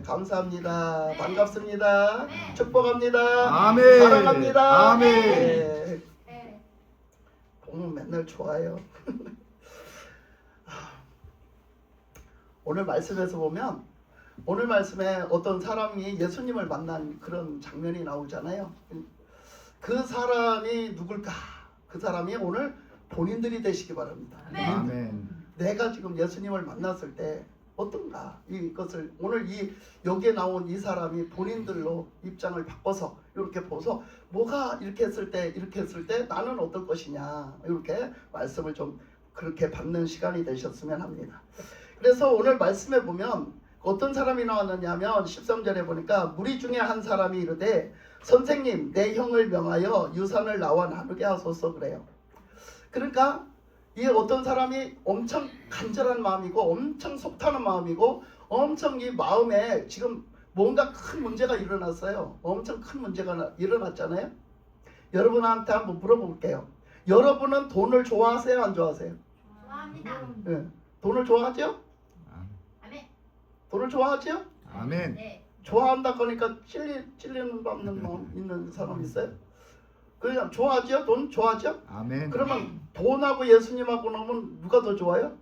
감사합니다. 반갑습니다. 축복합니다. 아멘. 사랑합니다. 아멘. 네. 보면 맨날 좋아요. 오늘 말씀에서 보면 오늘 말씀에 어떤 사람이 예수님을 만난 그런 장면이 나오잖아요. 그 사람이 누굴까? 그 사람이 오늘 본인들이 되시기 바랍니다. 아멘. 내가 지금 예수님을 만났을 때 어떤가? 이것을 오늘 여기에 나온 이 사람이 본인들로 입장을 바꿔서 이렇게 보서 뭐가 이렇게 했을 때 나는 어떨 것이냐 이렇게 말씀을 좀 그렇게 받는 시간이 되셨으면 합니다. 그래서 오늘 말씀에 보면 어떤 사람이 나왔느냐 하면 13절에 보니까 무리 중에 한 사람이 이르되 선생님 내 형을 명하여 유산을 나와 나누게 하소서 그래요. 그러니까 이 어떤 사람이 엄청 간절한 마음이고 엄청 속타는 마음이고 엄청 이 마음에 지금 뭔가 큰 문제가 일어났어요. 엄청 큰 문제가 일어났잖아요. 여러분한테 한번 물어볼게요. 여러분은 돈을 좋아하세요? 안 좋아하세요? 좋아합니다. 네. 돈을 좋아하죠? 아멘. 돈을 좋아하죠? 아멘. 네. 좋아한다 그러니까 찔리는 받는 마음 있는 사람 있어요? 그냥 좋아하죠? 돈 좋아하죠? 아멘. 그러면 돈하고 예수님하고 나면 누가 더 좋아요?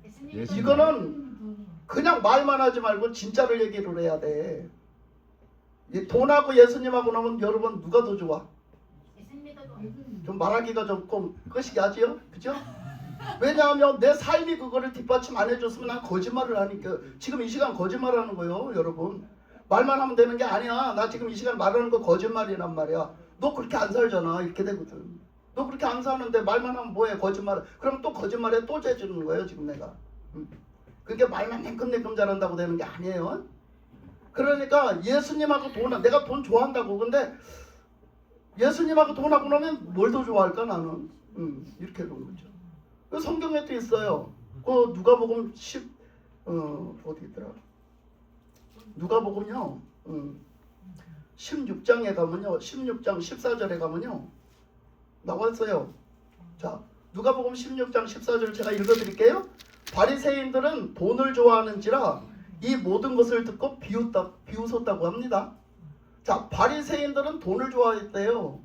예수님이 예수님. 이거는 그냥 말만 하지 말고 진짜를 얘기를 해야 돼. 이 돈하고 예수님하고 나면 여러분 누가 더 좋아? 예수님이 더 좋아요. 좀 말하기가 조금 끄시하지요? 그죠? 왜냐하면 내 삶이 그거를 뒷받침 안 해줬으면 난 거짓말을 하니까 지금 이 시간 거짓말하는 거예요 여러분. 말만 하면 되는 게 아니야. 나 지금 이 시간 말하는 거 거짓말이란 말이야. 너 그렇게 안 살잖아. 이렇게 되거든. 너 그렇게 안 사는데 말만 하면 뭐해? 거짓말. 그럼 또 거짓말에 또 재주는 거예요 지금 내가. 그게 말만 냉큼냉큼 잘한다고 되는 게 아니에요. 그러니까 예수님하고 돈, 내가 돈 좋아한다고. 근데 예수님하고 돈하고 나면 뭘 더 좋아할까 나는. 이렇게 되는 거죠. 그 성경에도 있어요. 그 누가복음 10 어디 있더라? 누가복음요. 16장에 가면요. 16장 14절에 가면요. 나왔어요. 자, 누가복음 16장 14절 제가 읽어드릴게요. 바리새인들은 돈을 좋아하는지라 이 모든 것을 듣고 비웃었다고 합니다. 자, 바리새인들은 돈을 좋아했대요.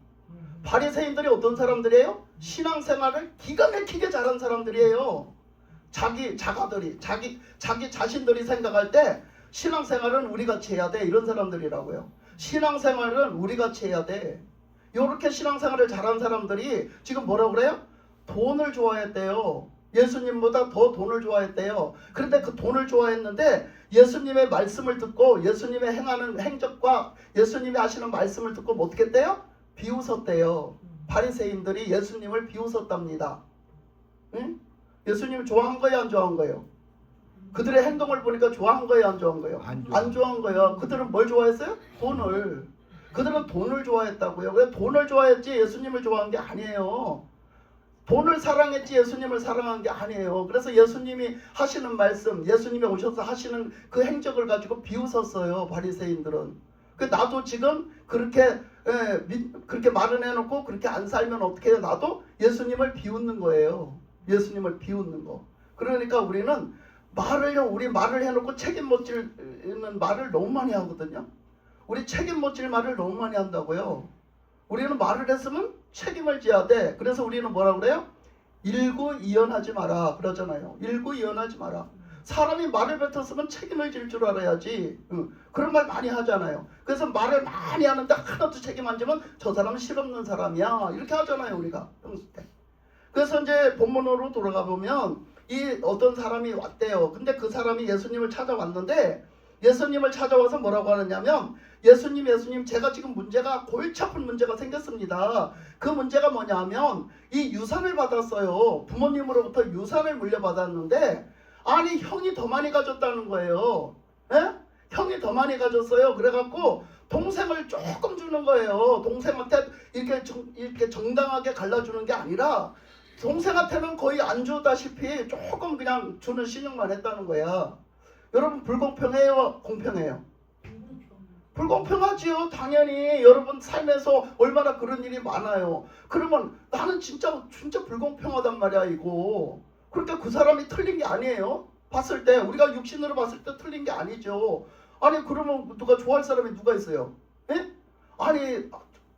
바리새인들이 어떤 사람들이에요? 신앙생활을 기가 막히게 잘한 사람들이에요. 자기 자신들이 생각할 때 신앙생활은 우리같이 해야 돼 이런 사람들이라고요. 신앙생활은 우리같이 해야 돼. 이렇게 신앙생활을 잘한 사람들이 지금 뭐라고 그래요? 돈을 좋아했대요. 예수님보다 더 돈을 좋아했대요. 그런데 그 돈을 좋아했는데 예수님의 말씀을 듣고 예수님의 행하는 행적과 예수님이 하시는 말씀을 듣고 어떻게 했대요? 비웃었대요. 바리새인들이 예수님을 비웃었답니다. 응? 예수님 좋아한 거예요? 안 좋아한 거예요? 그들의 행동을 보니까 좋아한 거예요? 안 좋아한 거예요? 안 좋아한 거예요. 그들은 뭘 좋아했어요? 돈을. 그들은 돈을 좋아했다고요. 왜 돈을 좋아했지 예수님을 좋아한 게 아니에요. 돈을 사랑했지 예수님을 사랑한 게 아니에요. 그래서 예수님이 하시는 말씀, 예수님이 오셔서 하시는 그 행적을 가지고 비웃었어요. 바리새인들은. 나도 지금 그렇게 말을 해놓고 그렇게 안 살면 어떻게 해요? 나도 예수님을 비웃는 거예요. 예수님을 비웃는 거. 그러니까 우리는 우리 말을 해놓고 책임 못 지는 말을 너무 많이 하거든요. 우리 책임 못 질 말을 너무 많이 한다고요. 우리는 말을 했으면 책임을 져야 돼. 그래서 우리는 뭐라 그래요? 일구이연하지 마라 그러잖아요. 일구이연하지 마라. 사람이 말을 뱉었으면 책임을 질 줄 알아야지. 그런 말 많이 하잖아요. 그래서 말을 많이 하는데 하나도 책임 안 지면 저 사람은 실없는 사람이야. 이렇게 하잖아요 우리가. 그래서 이제 본문으로 돌아가 보면 이 어떤 사람이 왔대요. 근데 그 사람이 예수님을 찾아왔는데 예수님을 찾아와서 뭐라고 하느냐면 예수님 제가 지금 골치 아픈 문제가 생겼습니다. 그 문제가 뭐냐면 이 유산을 받았어요. 부모님으로부터 유산을 물려받았는데 아니 형이 더 많이 가졌다는 거예요. 에? 형이 더 많이 가졌어요. 그래갖고 동생을 조금 주는 거예요. 동생한테 이렇게 정당하게 갈라주는 게 아니라 동생한테는 거의 안 주다시피 조금 그냥 주는 신용만 했다는 거야. 여러분 불공평해요? 공평해요? 불공평하지요. 당연히 여러분 삶에서 얼마나 그런 일이 많아요. 그러면 나는 진짜 불공평하단 말이야 이거. 그러니까 그 사람이 틀린 게 아니에요. 봤을 때 우리가 육신으로 봤을 때 틀린 게 아니죠. 아니 그러면 누가 좋아할 사람이 누가 있어요? 예? 아니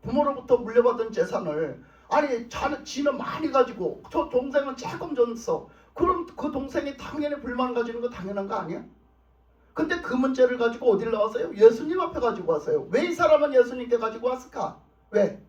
부모로부터 물려받은 재산을 아니 지는 많이 가지고 저 동생은 조금 줬어. 그럼 그 동생이 당연히 불만 가지는 거 당연한 거 아니야? 근데 그 문제를 가지고 어딜 나왔어요? 예수님 앞에 가지고 왔어요. 왜 이 사람은 예수님께 가지고 왔을까? 왜?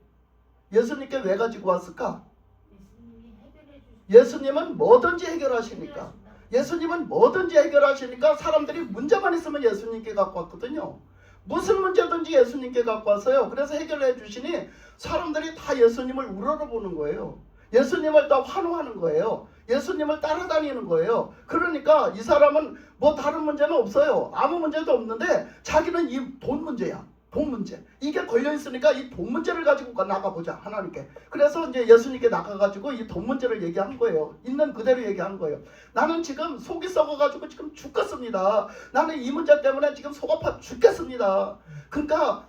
예수님께 왜 가지고 왔을까? 예수님이 해결해 주시고 예수님은 뭐든지 해결하시니까. 예수님은 뭐든지 해결하시니까 사람들이 문제만 있으면 예수님께 갖고 왔거든요. 무슨 문제든지 예수님께 갖고 왔어요. 그래서 해결해 주시니 사람들이 다 예수님을 우러러보는 거예요. 예수님을 다 환호하는 거예요. 예수님을 따라다니는 거예요. 그러니까 이 사람은 뭐 다른 문제는 없어요. 아무 문제도 없는데 자기는 이 돈 문제야. 돈 문제. 이게 걸려있으니까 이 돈 문제를 가지고 나가보자 하나님께. 그래서 이제 예수님께 나가가지고 이 돈 문제를 얘기한 거예요. 있는 그대로 얘기한 거예요. 나는 지금 속이 썩어가지고 지금 죽겠습니다. 나는 이 문제 때문에 지금 속 아파 죽겠습니다. 그러니까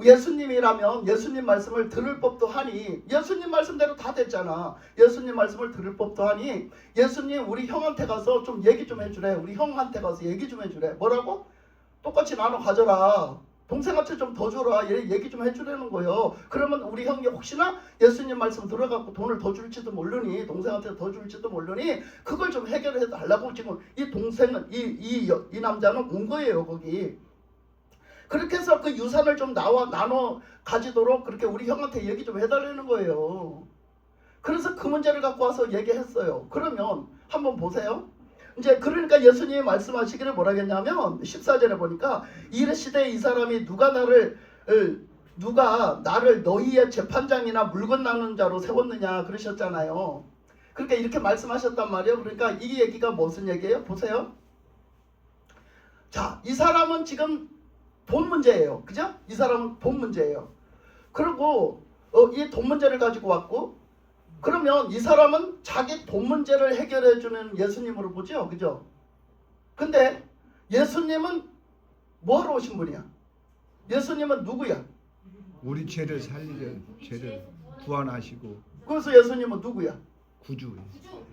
예수님이라면 예수님 말씀을 들을 법도 하니 예수님 말씀대로 다 됐잖아. 예수님 말씀을 들을 법도 하니 예수님 우리 형한테 가서 좀 얘기 좀 해주래. 우리 형한테 가서 얘기 좀 해주래. 뭐라고? 똑같이 나눠 가져라. 동생한테 좀 더 줘라. 얘기 좀 해주라는 거예요. 그러면 우리 형이 혹시나 예수님 말씀 들어갖고 돈을 더 줄지도 모르니 동생한테 더 줄지도 모르니 그걸 좀 해결해 달라고 지금 이 동생은 이 남자는 온 거예요. 거기. 그렇게 해서 그 유산을 좀 나눠 가지도록 그렇게 우리 형한테 얘기 좀 해달라는 거예요. 그래서 그 문제를 갖고 와서 얘기했어요. 그러면 한번 보세요. 이제 그러니까 예수님이 말씀하시기를 뭐라겠냐면 14절에 보니까 이르시되 이 사람이 누가 나를 너희의 재판장이나 물건 나누는 자로 세웠느냐 그러셨잖아요. 그러니까 이렇게 말씀하셨단 말이에요. 그러니까 이 얘기가 무슨 얘기예요? 보세요. 자, 이 사람은 지금 돈 문제예요. 그죠? 이 사람은 돈 문제예요. 그리고 이 돈 문제를 가지고 왔고 그러면 이 사람은 자기 돈 문제를 해결해주는 예수님으로 보죠. 그죠? 근데 예수님은 뭐하러 오신 분이야? 예수님은 누구야? 우리 죄를 살리려 죄를 구원하시고 그래서 예수님은 누구야? 구주.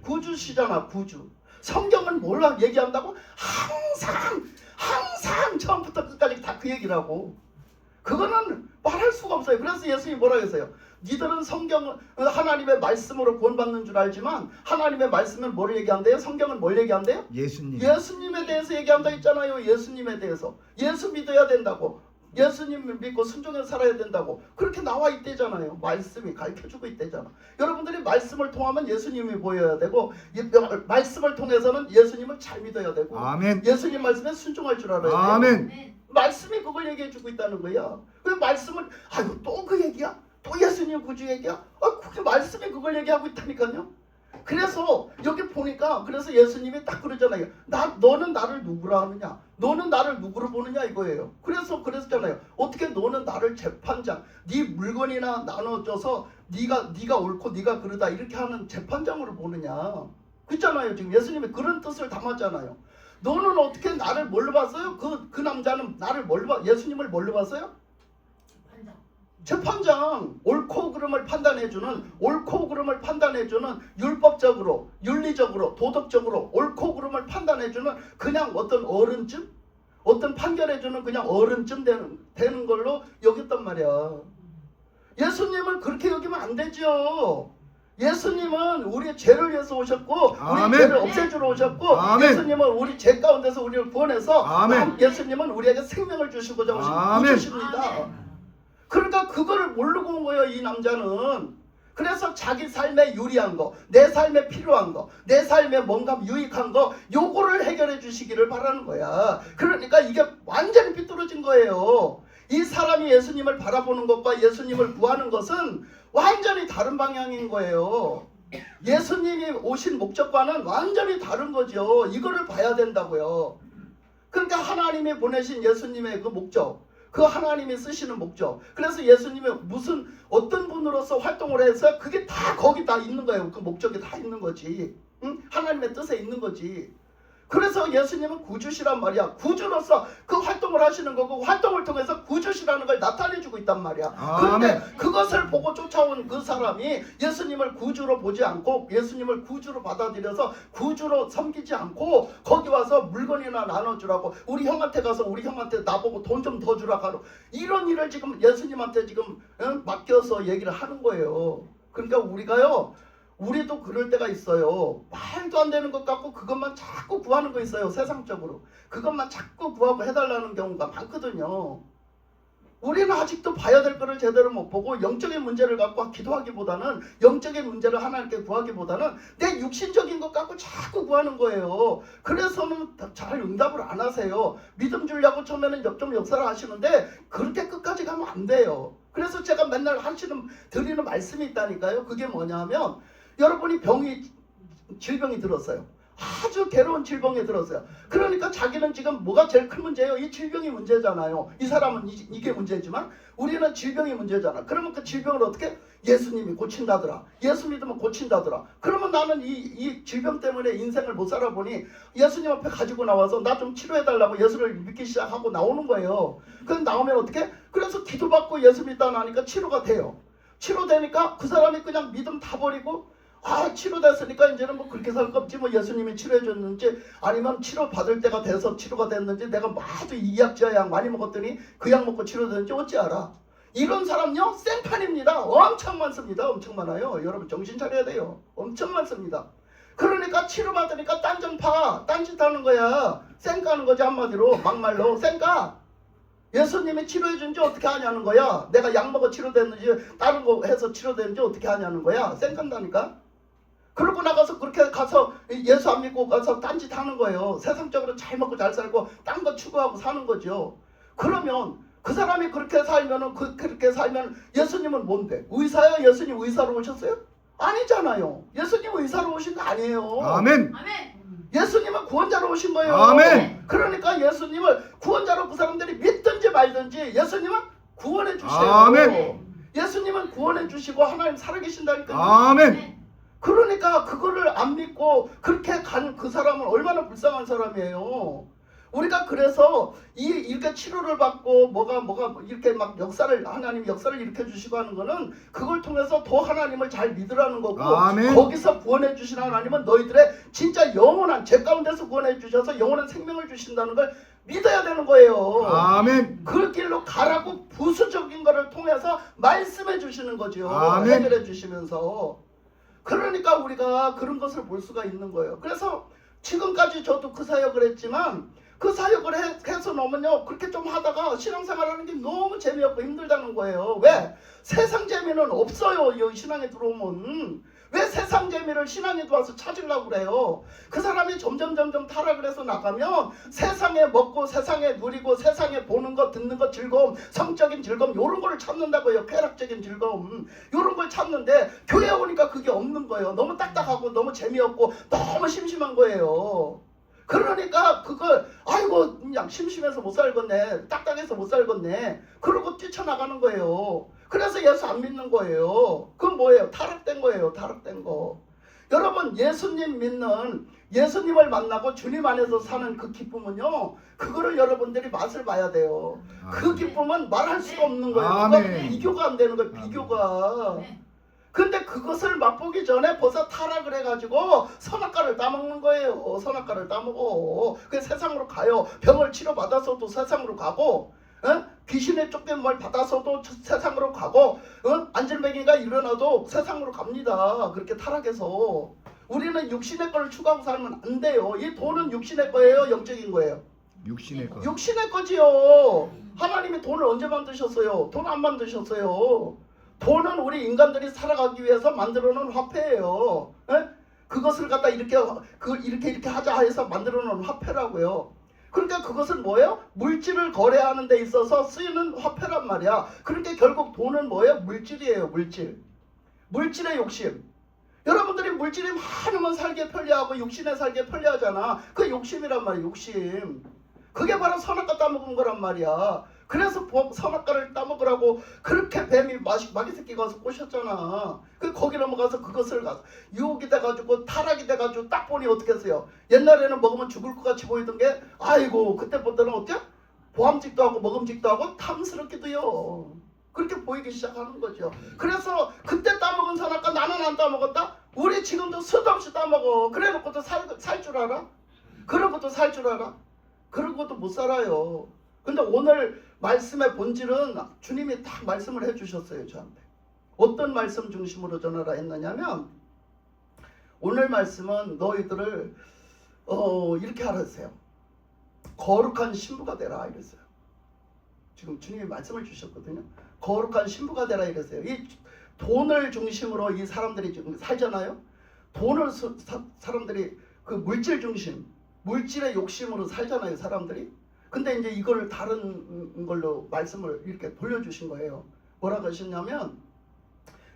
구주시잖아. 구주. 성경은 뭘 얘기한다고? 항상 처음부터 끝까지 다 그 얘기라고. 그거는 말할 수가 없어요. 그래서 예수님이 뭐라고 했어요? 니들은 성경을 하나님의 말씀으로 구원받는 줄 알지만 하나님의 말씀은 뭘 얘기한대요? 성경은 뭘 얘기한대요? 예수님. 예수님에 대해서 얘기한다 했잖아요. 예수님에 대해서. 예수 믿어야 된다고. 예수님 믿고 순종해서 살아야 된다고. 그렇게 나와 있대잖아요. 말씀이 가르쳐주고 있대잖아. 여러분들이 말씀을 통하면 예수님이 보여야 되고 말씀을 통해서는 예수님을 잘 믿어야 되고 아멘. 예수님 말씀에 순종할 줄 알아야 돼요. 아멘. 말씀이 그걸 얘기해주고 있다는 거야. 그 말씀을 아유 또 그 얘기야? 또 예수님 구주 얘기야? 그게 말씀이 그걸 얘기하고 있다니까요. 그래서 여기 보니까 그래서 예수님이 딱 그러잖아요. 너는 나를 누구라 하느냐? 너는 나를 누구로 보느냐 이거예요. 그래서 그랬잖아요. 어떻게 너는 나를 재판장, 네 물건이나 나눠줘서 네가 옳고 네가 그러다 이렇게 하는 재판장으로 보느냐? 그렇잖아요. 지금 예수님이 그런 뜻을 담았잖아요. 너는 어떻게 나를 뭘로 봤어요? 그 남자는 나를 뭘로 봤어요? 예수님을 뭘로 봤어요? 재판장. 옳고 그름을 판단해주는 율법적으로 윤리적으로 도덕적으로 옳고 그름을 판단해주는 그냥 어떤 어른쯤 어떤 판결해주는 그냥 어른쯤 되는 걸로 여겼단 말이야. 예수님을 그렇게 여기면 안 되죠. 예수님은 우리의 죄를 위해서 오셨고 우리 아멘. 죄를 없애주러 오셨고 아멘. 예수님은 우리 죄 가운데서 우리를 구원해서 아멘. 예수님은 우리에게 생명을 주시고자 오신 아멘. 구주십니다. 그러니까 그거를 모르고 온 거예요. 이 남자는. 그래서 자기 삶에 유리한 거, 내 삶에 필요한 거, 내 삶에 뭔가 유익한 거 요거를 해결해 주시기를 바라는 거야. 그러니까 이게 완전히 삐뚤어진 거예요. 이 사람이 예수님을 바라보는 것과 예수님을 구하는 것은 완전히 다른 방향인 거예요. 예수님이 오신 목적과는 완전히 다른 거죠. 이거를 봐야 된다고요. 그러니까 하나님이 보내신 예수님의 그 목적, 그 하나님이 쓰시는 목적. 그래서 예수님이 무슨 어떤 분으로서 활동을 해서 그게 다 거기 다 있는 거예요. 그 목적이 다 있는 거지. 응? 하나님의 뜻에 있는 거지. 그래서 예수님은 구주시란 말이야. 구주로서 그 활동을 하시는 거고 활동을 통해서 구주시라는 걸 나타내주고 있단 말이야. 그런데 아멘. 그것을 보고 쫓아온 그 사람이 예수님을 구주로 보지 않고 예수님을 구주로 받아들여서 구주로 섬기지 않고 거기 와서 물건이나 나눠주라고 우리 형한테 가서 우리 형한테 나보고 돈 좀 더 주라고 하는 이런 일을 지금 예수님한테 지금 맡겨서 얘기를 하는 거예요. 그러니까 우리도 그럴 때가 있어요. 말도 안 되는 것 같고 그것만 자꾸 구하는 거 있어요. 세상적으로. 그것만 자꾸 구하고 해달라는 경우가 많거든요. 우리는 아직도 봐야 될 거를 제대로 못 보고 영적인 문제를 갖고 기도하기보다는 영적인 문제를 하나님께 구하기보다는 내 육신적인 것 갖고 자꾸 구하는 거예요. 그래서는 잘 응답을 안 하세요. 믿음 주려고 처음에는 좀 역사를 하시는데 그렇게 끝까지 가면 안 돼요. 그래서 제가 맨날 드리는 말씀이 있다니까요. 그게 뭐냐면 여러분이 질병이 들었어요. 아주 괴로운 질병이 들었어요. 그러니까 자기는 지금 뭐가 제일 큰 문제예요? 이 질병이 문제잖아요. 이 사람은 이게 문제지만 우리는 질병이 문제잖아. 그러면 그 질병을 어떻게? 예수님이 고친다더라. 예수 믿으면 고친다더라. 그러면 나는 이 질병 때문에 인생을 못 살아보니 예수님 앞에 가지고 나와서 나 좀 치료해달라고 예수를 믿기 시작하고 나오는 거예요. 그럼 나오면 어떻게? 그래서 기도받고 예수 믿다 나니까 치료가 돼요. 치료되니까 그 사람이 그냥 믿음 다 버리고 치료됐으니까 이제는 뭐 그렇게 살 거 없지 뭐 예수님이 치료해 줬는지 아니면 치료 받을 때가 돼서 치료가 됐는지 내가 아주 이 약 저 약 많이 먹었더니 그 약 먹고 치료됐는지 어찌 알아. 이런 사람요 생판입니다. 엄청 많습니다. 엄청 많아요. 여러분 정신 차려야 돼요. 엄청 많습니다. 그러니까 치료받으니까 딴짓 하는 거야. 쌩까는 거지 한마디로 막말로 쌩까. 예수님이 치료해 준지 어떻게 하냐는 거야. 내가 약 먹어 치료됐는지 다른 거 해서 치료됐는지 어떻게 하냐는 거야. 쌩간다니까. 그러고 나가서 그렇게 가서 예수 안 믿고 가서 딴짓 하는 거예요. 세상적으로 잘 먹고 잘 살고 딴 거 추구하고 사는 거죠. 그러면 그 사람이 그렇게 살면은 그렇게 살면 예수님은 뭔데? 의사요? 예수님 의사로 오셨어요? 아니잖아요. 예수님 의사로 오신 거 아니에요. 아멘. 아멘. 예수님은 구원자로 오신 거예요. 아멘. 그러니까 예수님을 구원자로 그 사람들이 믿든지 말든지 예수님은 구원해 주세요. 아멘. 예수님은 구원해 주시고 하나님 살아계신다니까요. 아멘. 그러니까 그거를 안 믿고 그렇게 간 그 사람은 얼마나 불쌍한 사람이에요. 우리가 그래서 이렇게 치료를 받고 뭐가 이렇게 막 하나님 역사를 일으켜 주시고 하는 거는 그걸 통해서 더 하나님을 잘 믿으라는 거고 아멘. 거기서 구원해 주신 하나님은 너희들의 진짜 영원한 죄 가운데서 구원해 주셔서 영원한 생명을 주신다는 걸 믿어야 되는 거예요. 아멘. 그 길로 가라고 부수적인 거를 통해서 말씀해 주시는 거죠. 아멘. 해결해 주시면서. 그러니까 우리가 그런 것을 볼 수가 있는 거예요. 그래서 지금까지 저도 그 사역을 했지만 그 사역을 해서 너무요 그렇게 좀 하다가 신앙생활하는 게 너무 재미없고 힘들다는 거예요. 왜? 세상 재미는 없어요. 이 신앙에 들어오면. 왜 세상 재미를 신앙에 들어와서 찾으려고 그래요? 그 사람이 점점 타락을 해서 나가면 세상에 먹고 세상에 누리고 세상에 보는 것 듣는 것 즐거움 성적인 즐거움 이런 거를 찾는다고요. 쾌락적인 즐거움 이런 걸 찾는데 교회에 오니까 그게 없는 거예요. 너무 딱딱하고 너무 재미없고 너무 심심한 거예요. 그러니까 그걸 아이고 그냥 심심해서 못 살겠네 딱딱해서 못 살겠네 그러고 뛰쳐나가는 거예요. 그래서 예수 안 믿는 거예요. 그건 뭐예요? 타락된 거예요. 타락된 거. 여러분 예수님 믿는 예수님을 만나고 주님 안에서 사는 그 기쁨은요 그거를 여러분들이 맛을 봐야 돼요. 그 기쁨은 말할 수가 없는 거예요. 그거 아멘. 비교가 안 되는 거예요. 비교가. 근데 그것을 맛보기 전에 벌써 타락을 해가지고 선악과를 따먹는 거예요. 선악과를 따먹어. 그 세상으로 가요. 병을 치료받아서도 세상으로 가고 귀신의 쫓김을 받아서도 세상으로 가고 안질뱅이가 일어나도 세상으로 갑니다. 그렇게 타락해서. 우리는 육신의 걸 추구하고 살면 안 돼요. 이 돈은 육신의 거예요? 영적인 거예요? 육신의 것. 육신의 거지요. 하나님이 돈을 언제 만드셨어요? 돈 안 만드셨어요. 돈은 우리 인간들이 살아가기 위해서 만들어 놓은 화폐예요. 그것을 갖다 이렇게 하자 해서 만들어 놓은 화폐라고요. 그러니까 그것은 뭐예요? 물질을 거래하는 데 있어서 쓰이는 화폐란 말이야. 그러니까 결국 돈은 뭐예요? 물질이에요. 물질의 욕심. 여러분들이 물질이 많으면 살기 편리하고 육신에 살기 편리하잖아. 그 욕심이란 말이야. 욕심. 그게 바로 선악과 따먹은 거란 말이야. 그래서 선악과를 따먹으라고 그렇게 뱀이 마귀 새끼가 와서 꼬셨잖아. 그 거기 넘어가서 그것을 가서 유혹이 돼가지고 타락이 돼가지고 딱 보니 어떻게 했어요? 옛날에는 먹으면 죽을 것 같이 보이던 게 아이고 그때부터는 어때요? 보암직도 하고 먹음직도 하고 탐스럽기도요. 그렇게 보이기 시작하는 거죠. 그래서 그때 따먹은 선악과 나는 안 따먹었다? 우리 지금도 수도 없이 따먹어. 그래놓고도 살 줄 알아? 그러고도 살 줄 알아? 그러고도 못 살아요. 근데 오늘 말씀의 본질은 주님이 딱 말씀을 해주셨어요. 저한테. 어떤 말씀 중심으로 전하라 했느냐면 오늘 말씀은 너희들을 이렇게 하랬어요. 거룩한 신부가 되라 이랬어요. 지금 주님이 말씀을 주셨거든요. 거룩한 신부가 되라 이랬어요. 이 돈을 중심으로 이 사람들이 지금 살잖아요. 돈을 사람들이 그 물질 중심, 물질의 욕심으로 살잖아요. 사람들이. 근데 이제 이걸 다른 걸로 말씀을 이렇게 돌려주신 거예요. 뭐라고 하셨냐면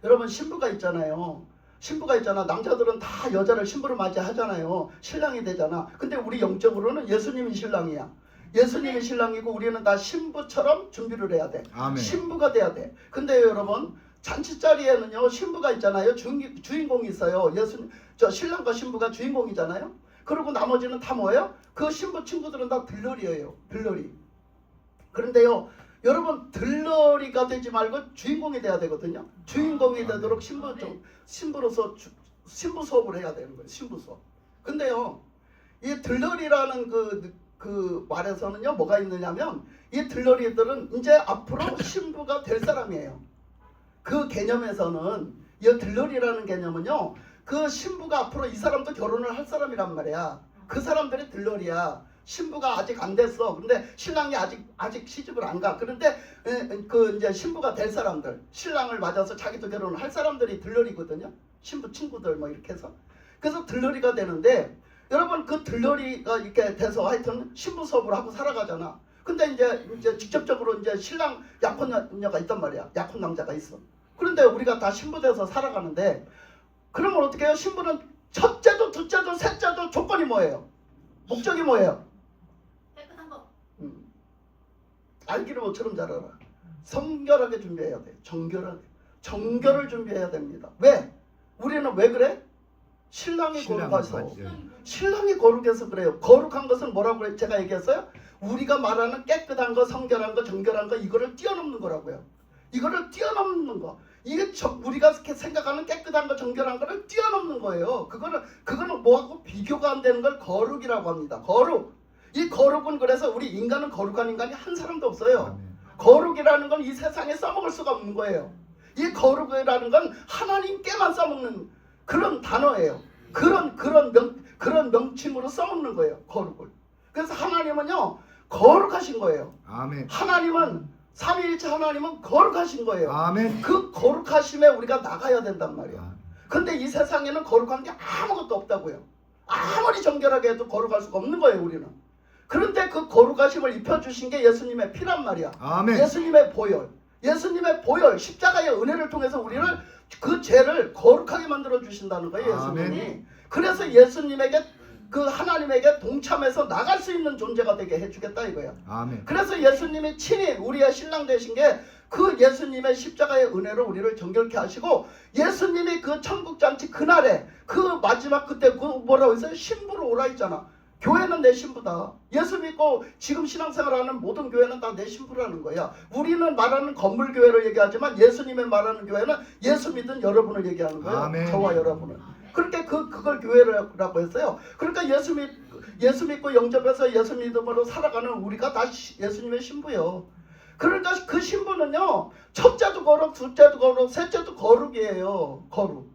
여러분 신부가 있잖아요. 신부가 있잖아. 남자들은 다 여자를 신부로 맞이하잖아요. 신랑이 되잖아. 근데 우리 영적으로는 예수님이 신랑이야. 예수님이 신랑이고 우리는 다 신부처럼 준비를 해야 돼. 아멘. 신부가 돼야 돼. 근데 여러분 잔치자리에는요 신부가 있잖아요. 주인공이 있어요. 신랑과 신부가 주인공이잖아요. 그리고 나머지는 다 뭐예요? 그 신부 친구들은 다 들러리예요. 들러리. 그런데요 여러분 들러리가 되지 말고 주인공이 돼야 되거든요. 주인공이 되도록 신부로서 신부 수업을 해야 되는 거예요. 신부 수업. 근데요 이 들러리라는 그 말에서는요 뭐가 있느냐면 이 들러리들은 이제 앞으로 신부가 될 사람이에요. 그 개념에서는 이 들러리라는 개념은요 그 신부가 앞으로 이 사람도 결혼을 할 사람이란 말이야. 그 사람들이 들러리야. 신부가 아직 안 됐어. 근데 신랑이 아직 시집을 안 가. 그런데 그 이제 신부가 될 사람들, 신랑을 맞아서 자기도 결혼을 할 사람들이 들러리거든요. 신부 친구들 뭐 이렇게 해서. 그래서 들러리가 되는데 여러분 그 들러리가 이렇게 돼서 하여튼 신부 수업을 하고 살아가잖아. 근데 이제 직접적으로 이제 신랑 약혼녀가 있단 말이야. 약혼 남자가 있어. 그런데 우리가 다 신부 돼서 살아가는데 그러면 어떻게 해요? 신부는 첫째도 둘째도 셋째도 조건이 뭐예요? 목적이 뭐예요? 깨끗한 거. 알기를 모처럼 잘 알아. 성결하게 준비해야 돼. 정결을 준비해야 됩니다. 왜? 우리는 왜 그래? 신랑이 거룩해서. 신랑이 거룩해서 그래요. 거룩한 것은 뭐라고 그래? 제가 얘기했어요? 우리가 말하는 깨끗한 거, 성결한 거, 정결한 거 이거를 뛰어넘는 거라고요. 이거를 뛰어넘는 거. 이게 우리가 생각하는 깨끗한 거, 정결한 거를 뛰어넘는 거예요. 그거는 뭐하고 비교가 안 되는 걸 거룩이라고 합니다. 거룩. 이 거룩은 그래서 우리 인간은 거룩한 인간이 한 사람도 없어요. 거룩이라는 건 이 세상에 써먹을 수가 없는 거예요. 이 거룩이라는 건 하나님께만 써먹는 그런 단어예요. 그런 명칭으로 써먹는 거예요. 거룩을. 그래서 하나님은요 거룩하신 거예요. 아멘. 하나님은 삼위일체 하나님은 거룩하신 거예요. 아멘. 그 거룩하심에 우리가 나가야 된단 말이야. 근데 이 세상에는 거룩한 게 아무것도 없다고요. 아무리 정결하게 해도 거룩할 수가 없는 거예요. 우리는. 그런데 그 거룩하심을 입혀주신 게 예수님의 피란 말이야. 아멘. 예수님의 보혈 십자가의 은혜를 통해서 우리를 그 죄를 거룩하게 만들어 주신다는 거예요. 예수님이. 아멘. 그래서 예수님에게 그 하나님에게 동참해서 나갈 수 있는 존재가 되게 해주겠다 이거야. 아멘. 그래서 예수님이 친히 우리의 신랑 되신 게 그 예수님의 십자가의 은혜로 우리를 정결케 하시고 예수님이 그 천국잔치 그날에 그 마지막 그때 그 뭐라고 했어요? 신부로 오라 했잖아. 교회는 내 신부다. 예수 믿고 지금 신앙생활하는 모든 교회는 다 내 신부라는 거야. 우리는 말하는 건물 교회를 얘기하지만 예수님의 말하는 교회는 예수 믿은 여러분을 얘기하는 거예요. 아멘. 저와 여러분을. 그렇게 그걸 교회라고 했어요. 그러니까 예수 믿고 영접해서 예수 믿음으로 살아가는 우리가 다 예수님의 신부요. 그러니까 그 신부는요 첫째도 거룩, 둘째도 거룩, 셋째도 거룩이에요. 거룩.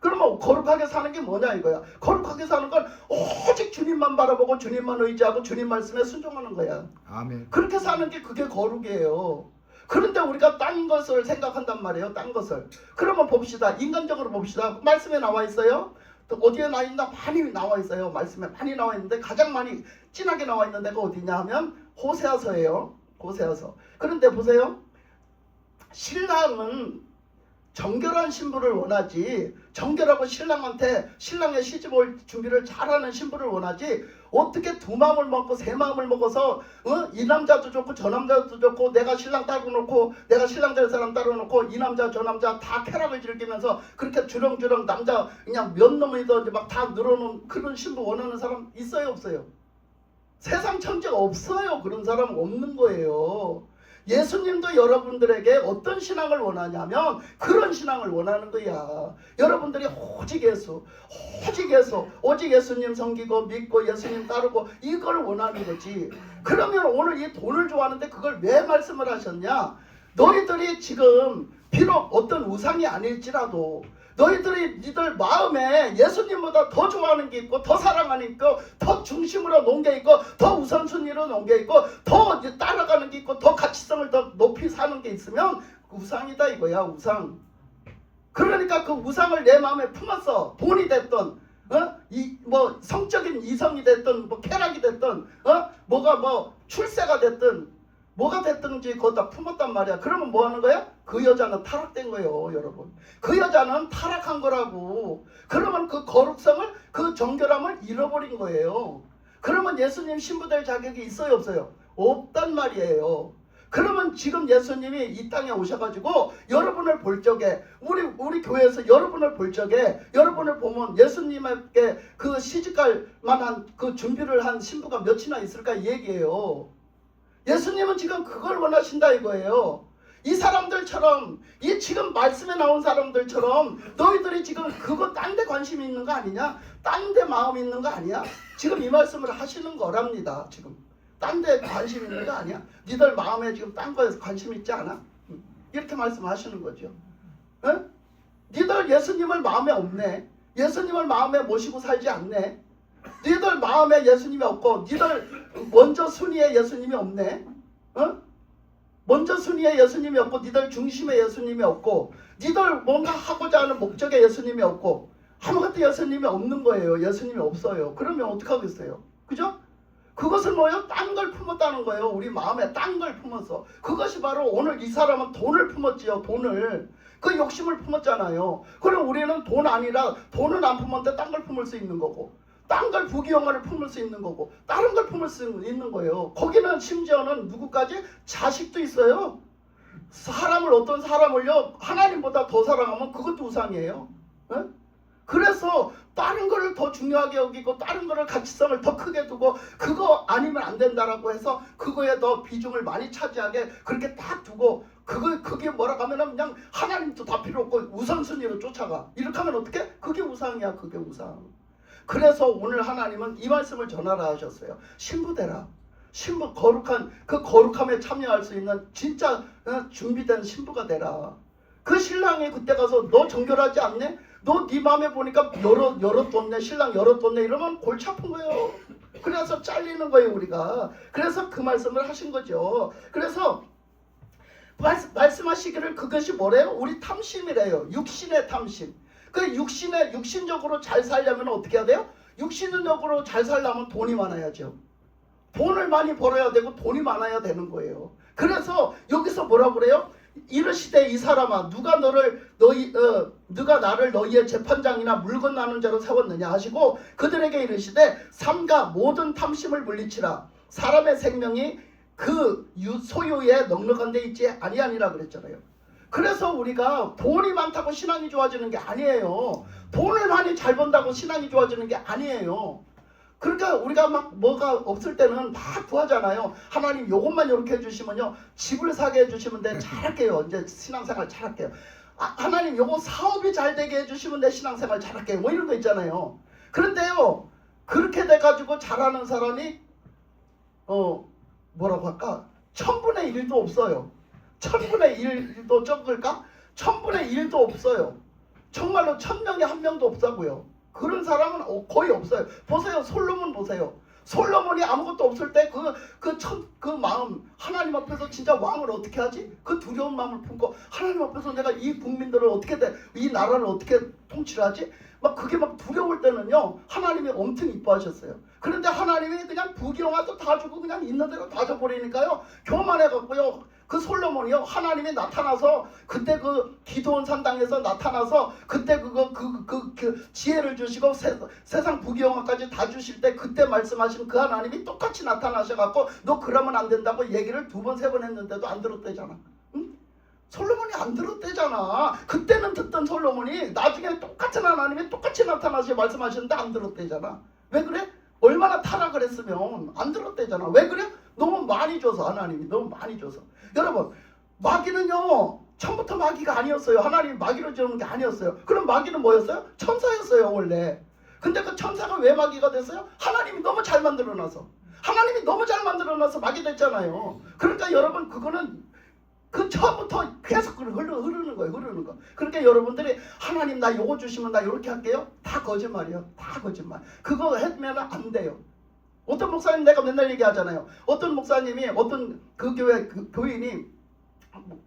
그러면 거룩하게 사는 게 뭐냐 이거야. 거룩하게 사는 건 오직 주님만 바라보고 주님만 의지하고 주님 말씀에 순종하는 거야. 아멘. 그렇게 사는 게 그게 거룩이에요. 그런데 우리가 딴 것을 생각한단 말이에요. 딴 것을. 그러면 봅시다. 인간적으로 봅시다. 말씀에 나와 있어요. 또 어디에 나와 있나? 많이 나와 있어요. 말씀에 많이 나와 있는데 가장 많이 진하게 나와 있는 데가 어디냐 하면 호세아서예요. 호세아서. 그런데 보세요. 신랑은 정결한 신부를 원하지, 정결하고 신랑의 시집 올 준비를 잘하는 신부를 원하지, 어떻게 두 마음을 먹고 세 마음을 먹어서 이 남자도 좋고 저 남자도 좋고 내가 신랑 따로 놓고 내가 신랑 될 사람 따로 놓고 이 남자 저 남자 다 쾌락을 즐기면서 그렇게 주렁주렁 남자 그냥 몇 놈이든지 막 다 늘어놓은 그런 신부 원하는 사람 있어요 없어요? 세상 천지가 없어요. 그런 사람은 없는 거예요. 예수님도 여러분들에게 어떤 신앙을 원하냐면 그런 신앙을 원하는 거야. 여러분들이 오직 예수, 오직 예수님 섬기고 믿고 예수님 따르고 이걸 원하는 거지. 그러면 오늘 이 돈을 좋아하는데 그걸 왜 말씀을 하셨냐? 너희들이 지금 비록 어떤 우상이 아닐지라도 니들 마음에 예수님보다 더 좋아하는 게 있고 더 사랑하는 게 있고 더 중심으로 놓은 게 있고 더 우선순위로 놓은 게 있고 더 따라가는 게 있고 더 가치성을 더 높이 사는 게 있으면 우상이다 이거야. 우상. 그러니까 그 우상을 내 마음에 품었어. 돈이 됐던 뭐 성적인 이성이 됐던 뭐 쾌락이 됐던 뭐가 뭐 출세가 됐든 뭐가 됐든지 그거 다 품었단 말이야. 그러면 뭐 하는 거야? 그 여자는 타락된 거예요, 여러분. 그 여자는 타락한 거라고. 그러면 그 거룩성을, 그 정결함을 잃어버린 거예요. 그러면 예수님 신부 될 자격이 있어요, 없어요? 없단 말이에요. 그러면 지금 예수님이 이 땅에 오셔가지고 여러분을 볼 적에 우리 교회에서 여러분을 볼 적에 여러분을 보면 예수님에게 그 시집갈 만한 그 준비를 한 신부가 몇이나 있을까 이 얘기예요. 예수님은 지금 그걸 원하신다 이거예요. 이 사람들처럼 이 지금 말씀에 나온 사람들처럼 너희들이 지금 그거 딴 데 관심이 있는 거 아니냐? 딴 데 마음이 있는 거 아니야? 지금 이 말씀을 하시는 거랍니다. 지금 딴 데 관심 있는 거 아니야? 니들 마음에 지금 딴 거에 관심 있지 않아? 이렇게 말씀하시는 거죠. 응? 니들 예수님을 마음에 없네. 예수님을 마음에 모시고 살지 않네. 니들 마음에 예수님이 없고 니들 먼저 순위에 예수님이 없네. 먼저 순위에 예수님이 없고 니들 중심에 예수님이 없고 니들 뭔가 하고자 하는 목적에 예수님이 없고 아무것도 예수님이 없는 거예요. 예수님이 없어요. 그러면 어떡하겠어요? 그죠? 그것을 뭐예요? 딴 걸 품었다는 거예요. 우리 마음에 딴 걸 품었어. 그것이 바로 오늘 이 사람은 돈을 품었지요. 돈을. 그 욕심을 품었잖아요. 그럼 우리는 돈 아니라 돈은 안 품었는데 딴 걸 품을 수 있는 거고 딴 걸 부귀영화를 품을 수 있는 거고 다른 걸 품을 수 있는 거예요. 거기는 심지어는 누구까지? 자식도 있어요. 어떤 사람을요 하나님보다 더 사랑하면 그것도 우상이에요. 네? 그래서 다른 거를 더 중요하게 여기고 다른 거를 가치성을 더 크게 두고 그거 아니면 안 된다라고 해서 그거에 더 비중을 많이 차지하게 그렇게 딱 두고 그게 뭐라고 하면은 그냥 하나님도 다 필요 없고 우선순위로 쫓아가. 이렇게 하면 어떻게? 그게 우상이야. 그게 우상. 그래서 오늘 하나님은 이 말씀을 전하라 하셨어요. 신부 되라. 신부 거룩한 그 거룩함에 참여할 수 있는 진짜 준비된 신부가 되라. 그 신랑이 그때 가서 너 정결하지 않네? 너 네 마음에 보니까 열어뒀네. 신랑 열어뒀네. 이러면 골치 아픈 거예요. 그래서 잘리는 거예요 우리가. 그래서 그 말씀을 하신 거죠. 그래서 말씀하시기를 그것이 뭐래요? 우리 탐심이래요. 육신의 탐심. 그 육신적으로 잘 살려면 어떻게 해야 돼요? 육신적으로 잘 살려면 돈이 많아야죠. 돈을 많이 벌어야 되고 돈이 많아야 되는 거예요. 그래서 여기서 뭐라 그래요? 이르시되 이 사람아 누가 나를 너희의 재판장이나 물건 나눈 자로 세웠느냐 하시고 그들에게 이르시되 삼가 모든 탐심을 물리치라. 사람의 생명이 그 소유에 넉넉한 데 있지 아니하니라 그랬잖아요. 그래서 우리가 돈이 많다고 신앙이 좋아지는 게 아니에요. 돈을 많이 잘 번다고 신앙이 좋아지는 게 아니에요. 그러니까 우리가 막 뭐가 없을 때는 막 구하잖아요. 하나님 요것만 이렇게 해주시면요 집을 사게 해주시면 내 잘할게요. 이제 신앙생활 잘할게요. 하나님 요거 사업이 잘 되게 해주시면 내 신앙생활 잘할게요. 뭐 이런 거 있잖아요. 그런데요 그렇게 돼가지고 잘하는 사람이 뭐라고 할까? 1000분의 1도 없어요. 1000분의 1도 적을까? 1000분의 1도 없어요. 정말로 1000명에 1명도 없다고요. 그런 사람은 거의 없어요. 보세요. 솔로몬 보세요. 솔로몬이 아무것도 없을 때 그 마음 하나님 앞에서 진짜 왕을 어떻게 하지? 그 두려운 마음을 품고 하나님 앞에서 내가 이 국민들을 이 나라를 어떻게 통치를 하지? 막 그게 막 두려울 때는요 하나님이 엄청 이뻐하셨어요. 그런데 하나님이 그냥 부귀영화도 다 주고 그냥 있는 대로 다 줘버리니까요 교만해갖고요 그 솔로몬이요 하나님이 나타나서 그때 그 기드온 산당에서 나타나서 그때 그 지혜를 주시고 세상 부귀영화까지 다 주실 때 그때 말씀하신 그 하나님이 똑같이 나타나셔갖고 너 그러면 안 된다고 얘기를 2번 3번 했는데도 안 들었대잖아. 응? 솔로몬이 안 들었대잖아. 그때는 듣던 솔로몬이 나중에 똑같은 하나님이 똑같이 나타나서 말씀하시는데 안 들었대잖아. 왜 그래? 얼마나 타락을 했으면 안 들었대잖아. 왜 그래? 너무 많이 줘서 하나님이 너무 많이 줘서. 여러분 마귀는요 처음부터 마귀가 아니었어요. 하나님이 마귀로 지은 게 아니었어요. 그럼 마귀는 뭐였어요? 천사였어요 원래. 근데 그 천사가 왜 마귀가 됐어요? 하나님이 너무 잘 만들어놔서. 하나님이 너무 잘 만들어놔서 마귀 됐잖아요. 그러니까 여러분 그거는 그 처음부터 계속 흐르는 거예요. 흐르는 거. 그러니까 여러분들이 하나님 나 요거 주시면 나 요렇게 할게요. 다 거짓말이에요. 다 거짓말. 그거 하면 안 돼요. 어떤 목사님 내가 맨날 얘기하잖아요. 어떤 목사님이 어떤 그 교회 그 교인이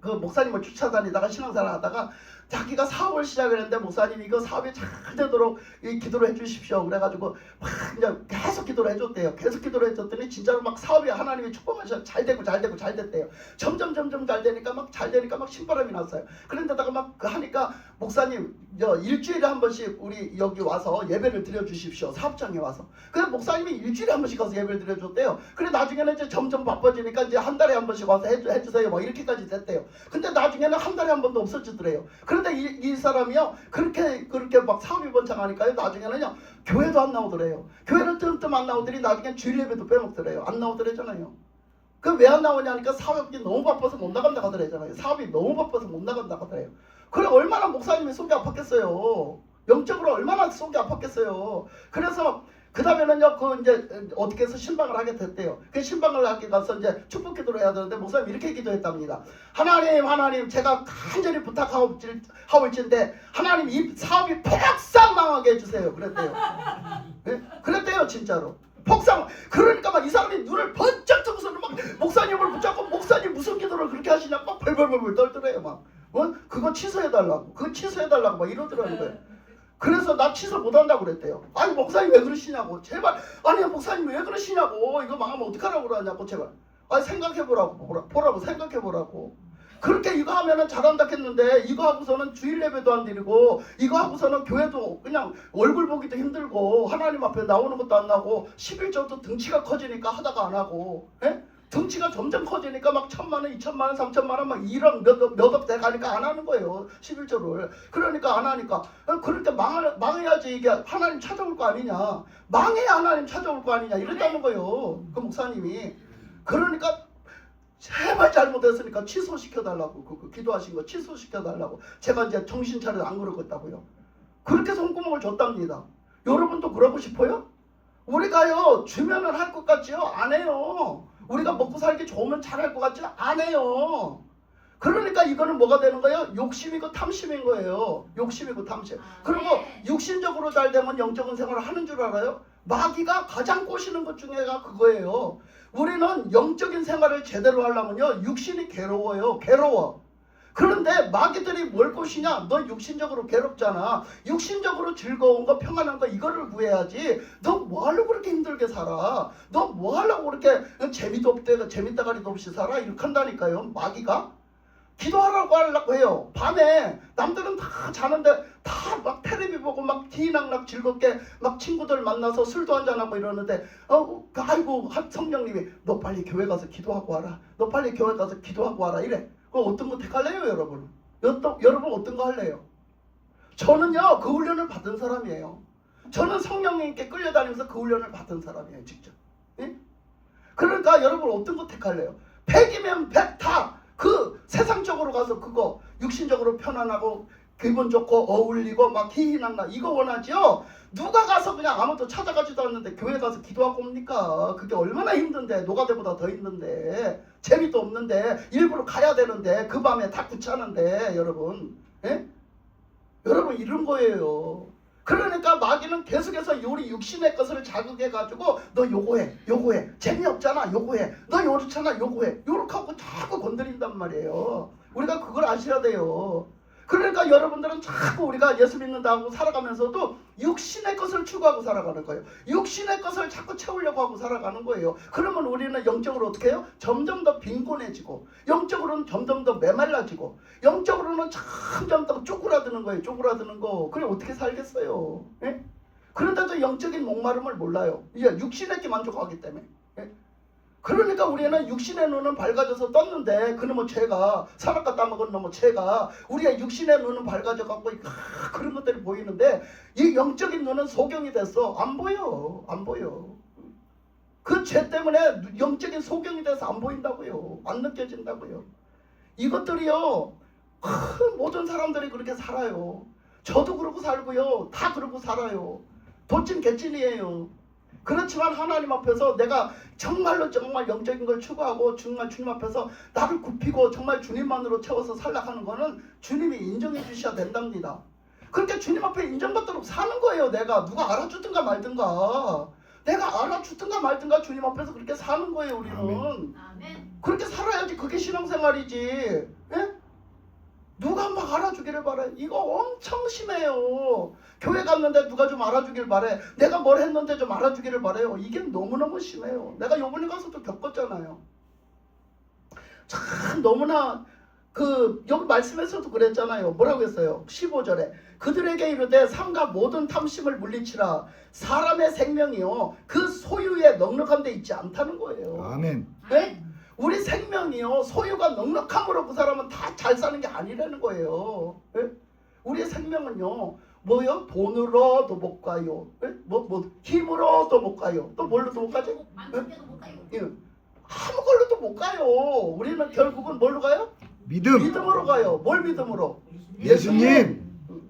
그 목사님을 쫓아다니다가 신앙생활 하다가 자기가 사업을 시작을 했는데 목사님이 이거 사업이 잘 되도록 기도를 해주십시오. 그래가지고 막 이제 계속 기도를 해줬대요. 계속 기도를 해줬더니 진짜로 막 사업이 하나님이 축복하셔서 잘 되고 잘 됐대요. 점점 잘 되니까 막 신바람이 났어요. 그런데다가 막 하니까 목사님 일주일에 한 번씩 우리 여기 와서 예배를 드려주십시오. 사업장에 와서. 그래서 목사님이 일주일에 한 번씩 가서 예배를 드려줬대요. 그래 나중에는 이제 점점 바빠지니까 이제 한 달에 한 번씩 와서 해주세요. 뭐 이렇게까지 됐대요. 근데 나중에는 한 달에 한 번도 없어지더래요. 그런데 이 사람이요 그렇게 막 사업이 번창하니까요 나중에는요 교회도 안 나오더래요. 교회를 뜸뜸 안 나오더니 나중엔 주일 예배도 빼먹더래요. 안 나오더래잖아요. 그 왜 안 나오냐니까 사업이 너무 바빠서 못 나간다고 하더래잖아요. 사업이 너무 바빠서 못 나간다고 하더래요. 그래 얼마나 목사님이 속이 아팠겠어요. 영적으로 얼마나 속이 아팠겠어요. 그래서 그 다음에는요 그 이제 어떻게 해서 신방을 하게 됐대요. 그 신방을 하게 가서 이제 축복 기도를 해야 되는데 목사님 이렇게 기도했답니다. 하나님 제가 간절히 부탁하올진데 하나님 이 사업이 폭삭 망하게 해주세요. 그랬대요. 네? 그랬대요 진짜로. 폭삭. 그러니까 막 이 사람이 눈을 번쩍 뜨고서는 막 목사님을 붙잡고 목사님 무슨 기도를 그렇게 하시냐고 막 벌벌벌 떨더래요. 막 그거 취소해달라고 막 이러더라는 거예요. 그래서 나 취소 못한다고 그랬대요. 아니 목사님 왜 그러시냐고 제발. 아니 목사님 왜 그러시냐고. 이거 망하면 어떡하라고 그러냐고 제발. 아니 생각해보라고 보라고 생각해보라고. 그렇게 이거 하면은 잘한다 했는데 이거 하고서는 주일 예배도 안 드리고 이거 하고서는 교회도 그냥 얼굴 보기도 힘들고 하나님 앞에 나오는 것도 안 나고 11조도 등치가 커지니까 하다가 안 하고 등치가 점점 커지니까 막 1,000만원, 2,000만원, 3,000만원 막 1억 몇억 돼가니까 안 하는 거예요. 11조를. 그러니까 안 하니까. 그러니까 망해야지 이게 하나님 찾아올 거 아니냐. 망해야 하나님 찾아올 거 아니냐. 이랬다는 거예요. 그 목사님이. 그러니까 제발 잘못했으니까 취소시켜달라고. 그 기도하신 거 취소시켜달라고. 제가 이제 정신 차려 안 그러겠다고요. 그렇게 손구멍을 줬답니다. 여러분도 그러고 싶어요? 우리가요 주면은 할 것 같지요? 안 해요. 우리가 먹고 살기 좋으면 잘할 것 같지 안 해요. 그러니까 이거는 뭐가 되는 거예요? 욕심이고 탐심인 거예요. 욕심이고 탐심. 그리고 육신적으로 잘 되면 영적인 생활을 하는 줄 알아요? 마귀가 가장 꼬시는 것 중에가 그거예요. 우리는 영적인 생활을 제대로 하려면요 육신이 괴로워요. 괴로워. 그런데 마귀들이 뭘 꼬시냐? 너 육신적으로 괴롭잖아. 육신적으로 즐거운 거 평안한 거 이거를 구해야지. 너 뭐하려고 그렇게 힘들게 살아? 너 뭐하려고 그렇게 재미도 없대 재미따가리도 없이 살아? 이렇게 한다니까요. 마귀가. 기도하라고 하려고 해요. 밤에 남들은 다 자는데 다 막 텔레비 보고 막 티낙낙 즐겁게 막 친구들 만나서 술도 한잔하고 이러는데 아이고 성령님이 너 빨리 교회 가서 기도하고 와라. 너 빨리 교회 가서 기도하고 와라 이래. 그럼 어떤 거 택할래요 여러분? 여러분 어떤 거 할래요? 저는요 그 훈련을 받은 사람이에요. 저는 성령님께 끌려다니면서 그 훈련을 받은 사람이에요 직접. 예? 그러니까 여러분 어떤 거 택할래요? 100이면 100 다 그 세상적으로 가서 그거 육신적으로 편안하고 기분 좋고 어울리고 막 희희낙낙 이거 원하죠? 누가 가서 그냥 아무도 찾아가지도 않는데 교회 가서 기도하고 옵니까? 그게 얼마나 힘든데 노가다보다 더 힘든데 재미도 없는데 일부러 가야 되는데 그 밤에 다 귀찮은데 여러분 여러분 이런 거예요. 그러니까 마귀는 계속해서 우리 육신의 것을 자극해가지고 너 요거해 재미없잖아 요거해 너 요렇잖아 요거해 요렇게 하고 자꾸 건드린단 말이에요. 우리가 그걸 아셔야 돼요. 그러니까 여러분들은 자꾸 우리가 예수 믿는다고 살아가면서도 육신의 것을 추구하고 살아가는 거예요. 육신의 것을 자꾸 채우려고 하고 살아가는 거예요. 그러면 우리는 영적으로 어떻게 해요? 점점 더 빈곤해지고, 영적으로는 점점 더 메말라지고, 영적으로는 점점 더 쪼그라드는 거예요. 쪼그라드는 거. 그래 어떻게 살겠어요? 예? 그런데도 영적인 목마름을 몰라요. 이제 육신에게 만족하기 때문에. 예? 그러니까 우리는 육신의 눈은 밝아져서 떴는데 그놈의 죄가, 사람과 따먹은 놈의 죄가 우리의 육신의 눈은 밝아져 갖고 그런 것들이 보이는데 이 영적인 눈은 소경이 됐어. 안 보여. 안 보여. 그 죄 때문에 영적인 소경이 돼서 안 보인다고요. 안 느껴진다고요. 이것들이요, 모든 사람들이 그렇게 살아요. 저도 그러고 살고요. 다 그러고 살아요. 도찐 개찐이에요. 그렇지만 하나님 앞에서 내가 정말로 정말 영적인 걸 추구하고 정말 주님 앞에서 나를 굽히고 정말 주님만으로 채워서 살락하는 거는 주님이 인정해 주셔야 된답니다. 그렇게 주님 앞에 인정받도록 사는 거예요. 내가 누가 알아주든가 말든가, 내가 알아주든가 말든가 주님 앞에서 그렇게 사는 거예요. 우리는 아멘. 그렇게 살아야지 그게 신앙생활이지. 예? 누가 막 알아주기를 바래. 이거 엄청 심해요. 교회 갔는데 누가 좀 알아주길 바래. 내가 뭘 했는데 좀 알아주기를 바래요. 이게 너무너무 심해요. 내가 요번에 가서도 겪었잖아요. 참 너무나 여기 말씀에서도 그랬잖아요. 뭐라고 했어요? 15절에 그들에게 이르되 삼가 모든 탐심을 물리치라. 사람의 생명이요 그 소유에 넉넉한 데 있지 않다는 거예요. 아멘. 네? 우리 생명이요 소유가 넉넉함으로 그 사람은 다 잘 사는 게 아니라는 거예요. 예? 우리의 생명은요 뭐요? 돈으로도 못 가요. 예? 힘으로도 못 가요. 또 뭘로도 못 가죠? 만족해도 못 가요. 예. 아무 걸로도 못 가요. 우리는 결국은 뭘로 가요? 믿음. 믿음으로 가요. 뭘 믿음으로? 예수님.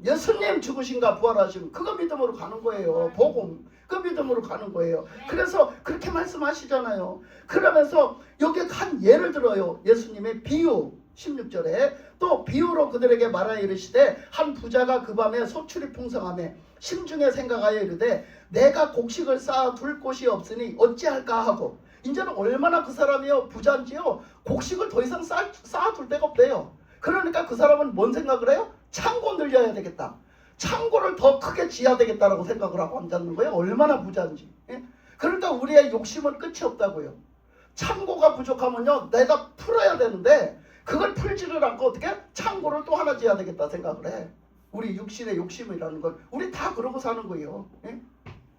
예수님 죽으신가 부활하신 그거 믿음으로 가는 거예요. 복음 그 믿음으로 가는 거예요. 그래서 그렇게 말씀하시잖아요. 그러면서 여기 한 예를 들어요. 예수님의 비유 16절에 또 비유로 그들에게 말하여 이르시되 한 부자가 그 밤에 소출이 풍성하매 심중에 생각하여 이르되 내가 곡식을 쌓아 둘 곳이 없으니 어찌할까 하고, 이제는 얼마나 그 사람이요 부자인지요 곡식을 더 이상 쌓아둘 데가 없대요. 그러니까 그 사람은 뭔 생각을 해요? 창고 늘려야 되겠다. 창고를 더 크게 지어야 되겠다라고 생각을 하고 앉았는 거예요. 얼마나 부자인지. 예? 그러니까 우리의 욕심은 끝이 없다고요. 창고가 부족하면요 내가 풀어야 되는데 그걸 풀지를 않고 어떻게 창고를 또 하나 지어야 되겠다 생각을 해. 우리 육신의 욕심이라는 걸 우리 다 그러고 사는 거예요. 예?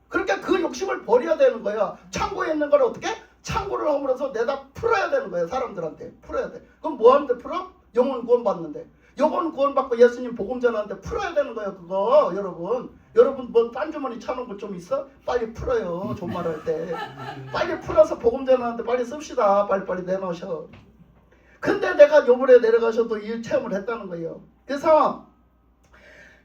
그러니까 그 욕심을 버려야 되는 거야. 창고에 있는 걸 어떻게 창고를 허물어서 내다 풀어야 되는 거예요. 사람들한테 풀어야 돼. 그럼 뭐 하는데 풀어? 영혼 구원 받는데. 영혼 구원받고 예수님 복음 전하는데 풀어야 되는 거예요. 그거 여러분 뭐 딴 주머니 차놓은 거 좀 있어? 빨리 풀어요. 존말할 때 빨리 풀어서 복음 전하는데 빨리 씁시다. 빨리 내놓으셔. 근데 내가 요번에 내려가셔도 이 체험을 했다는 거예요. 그래서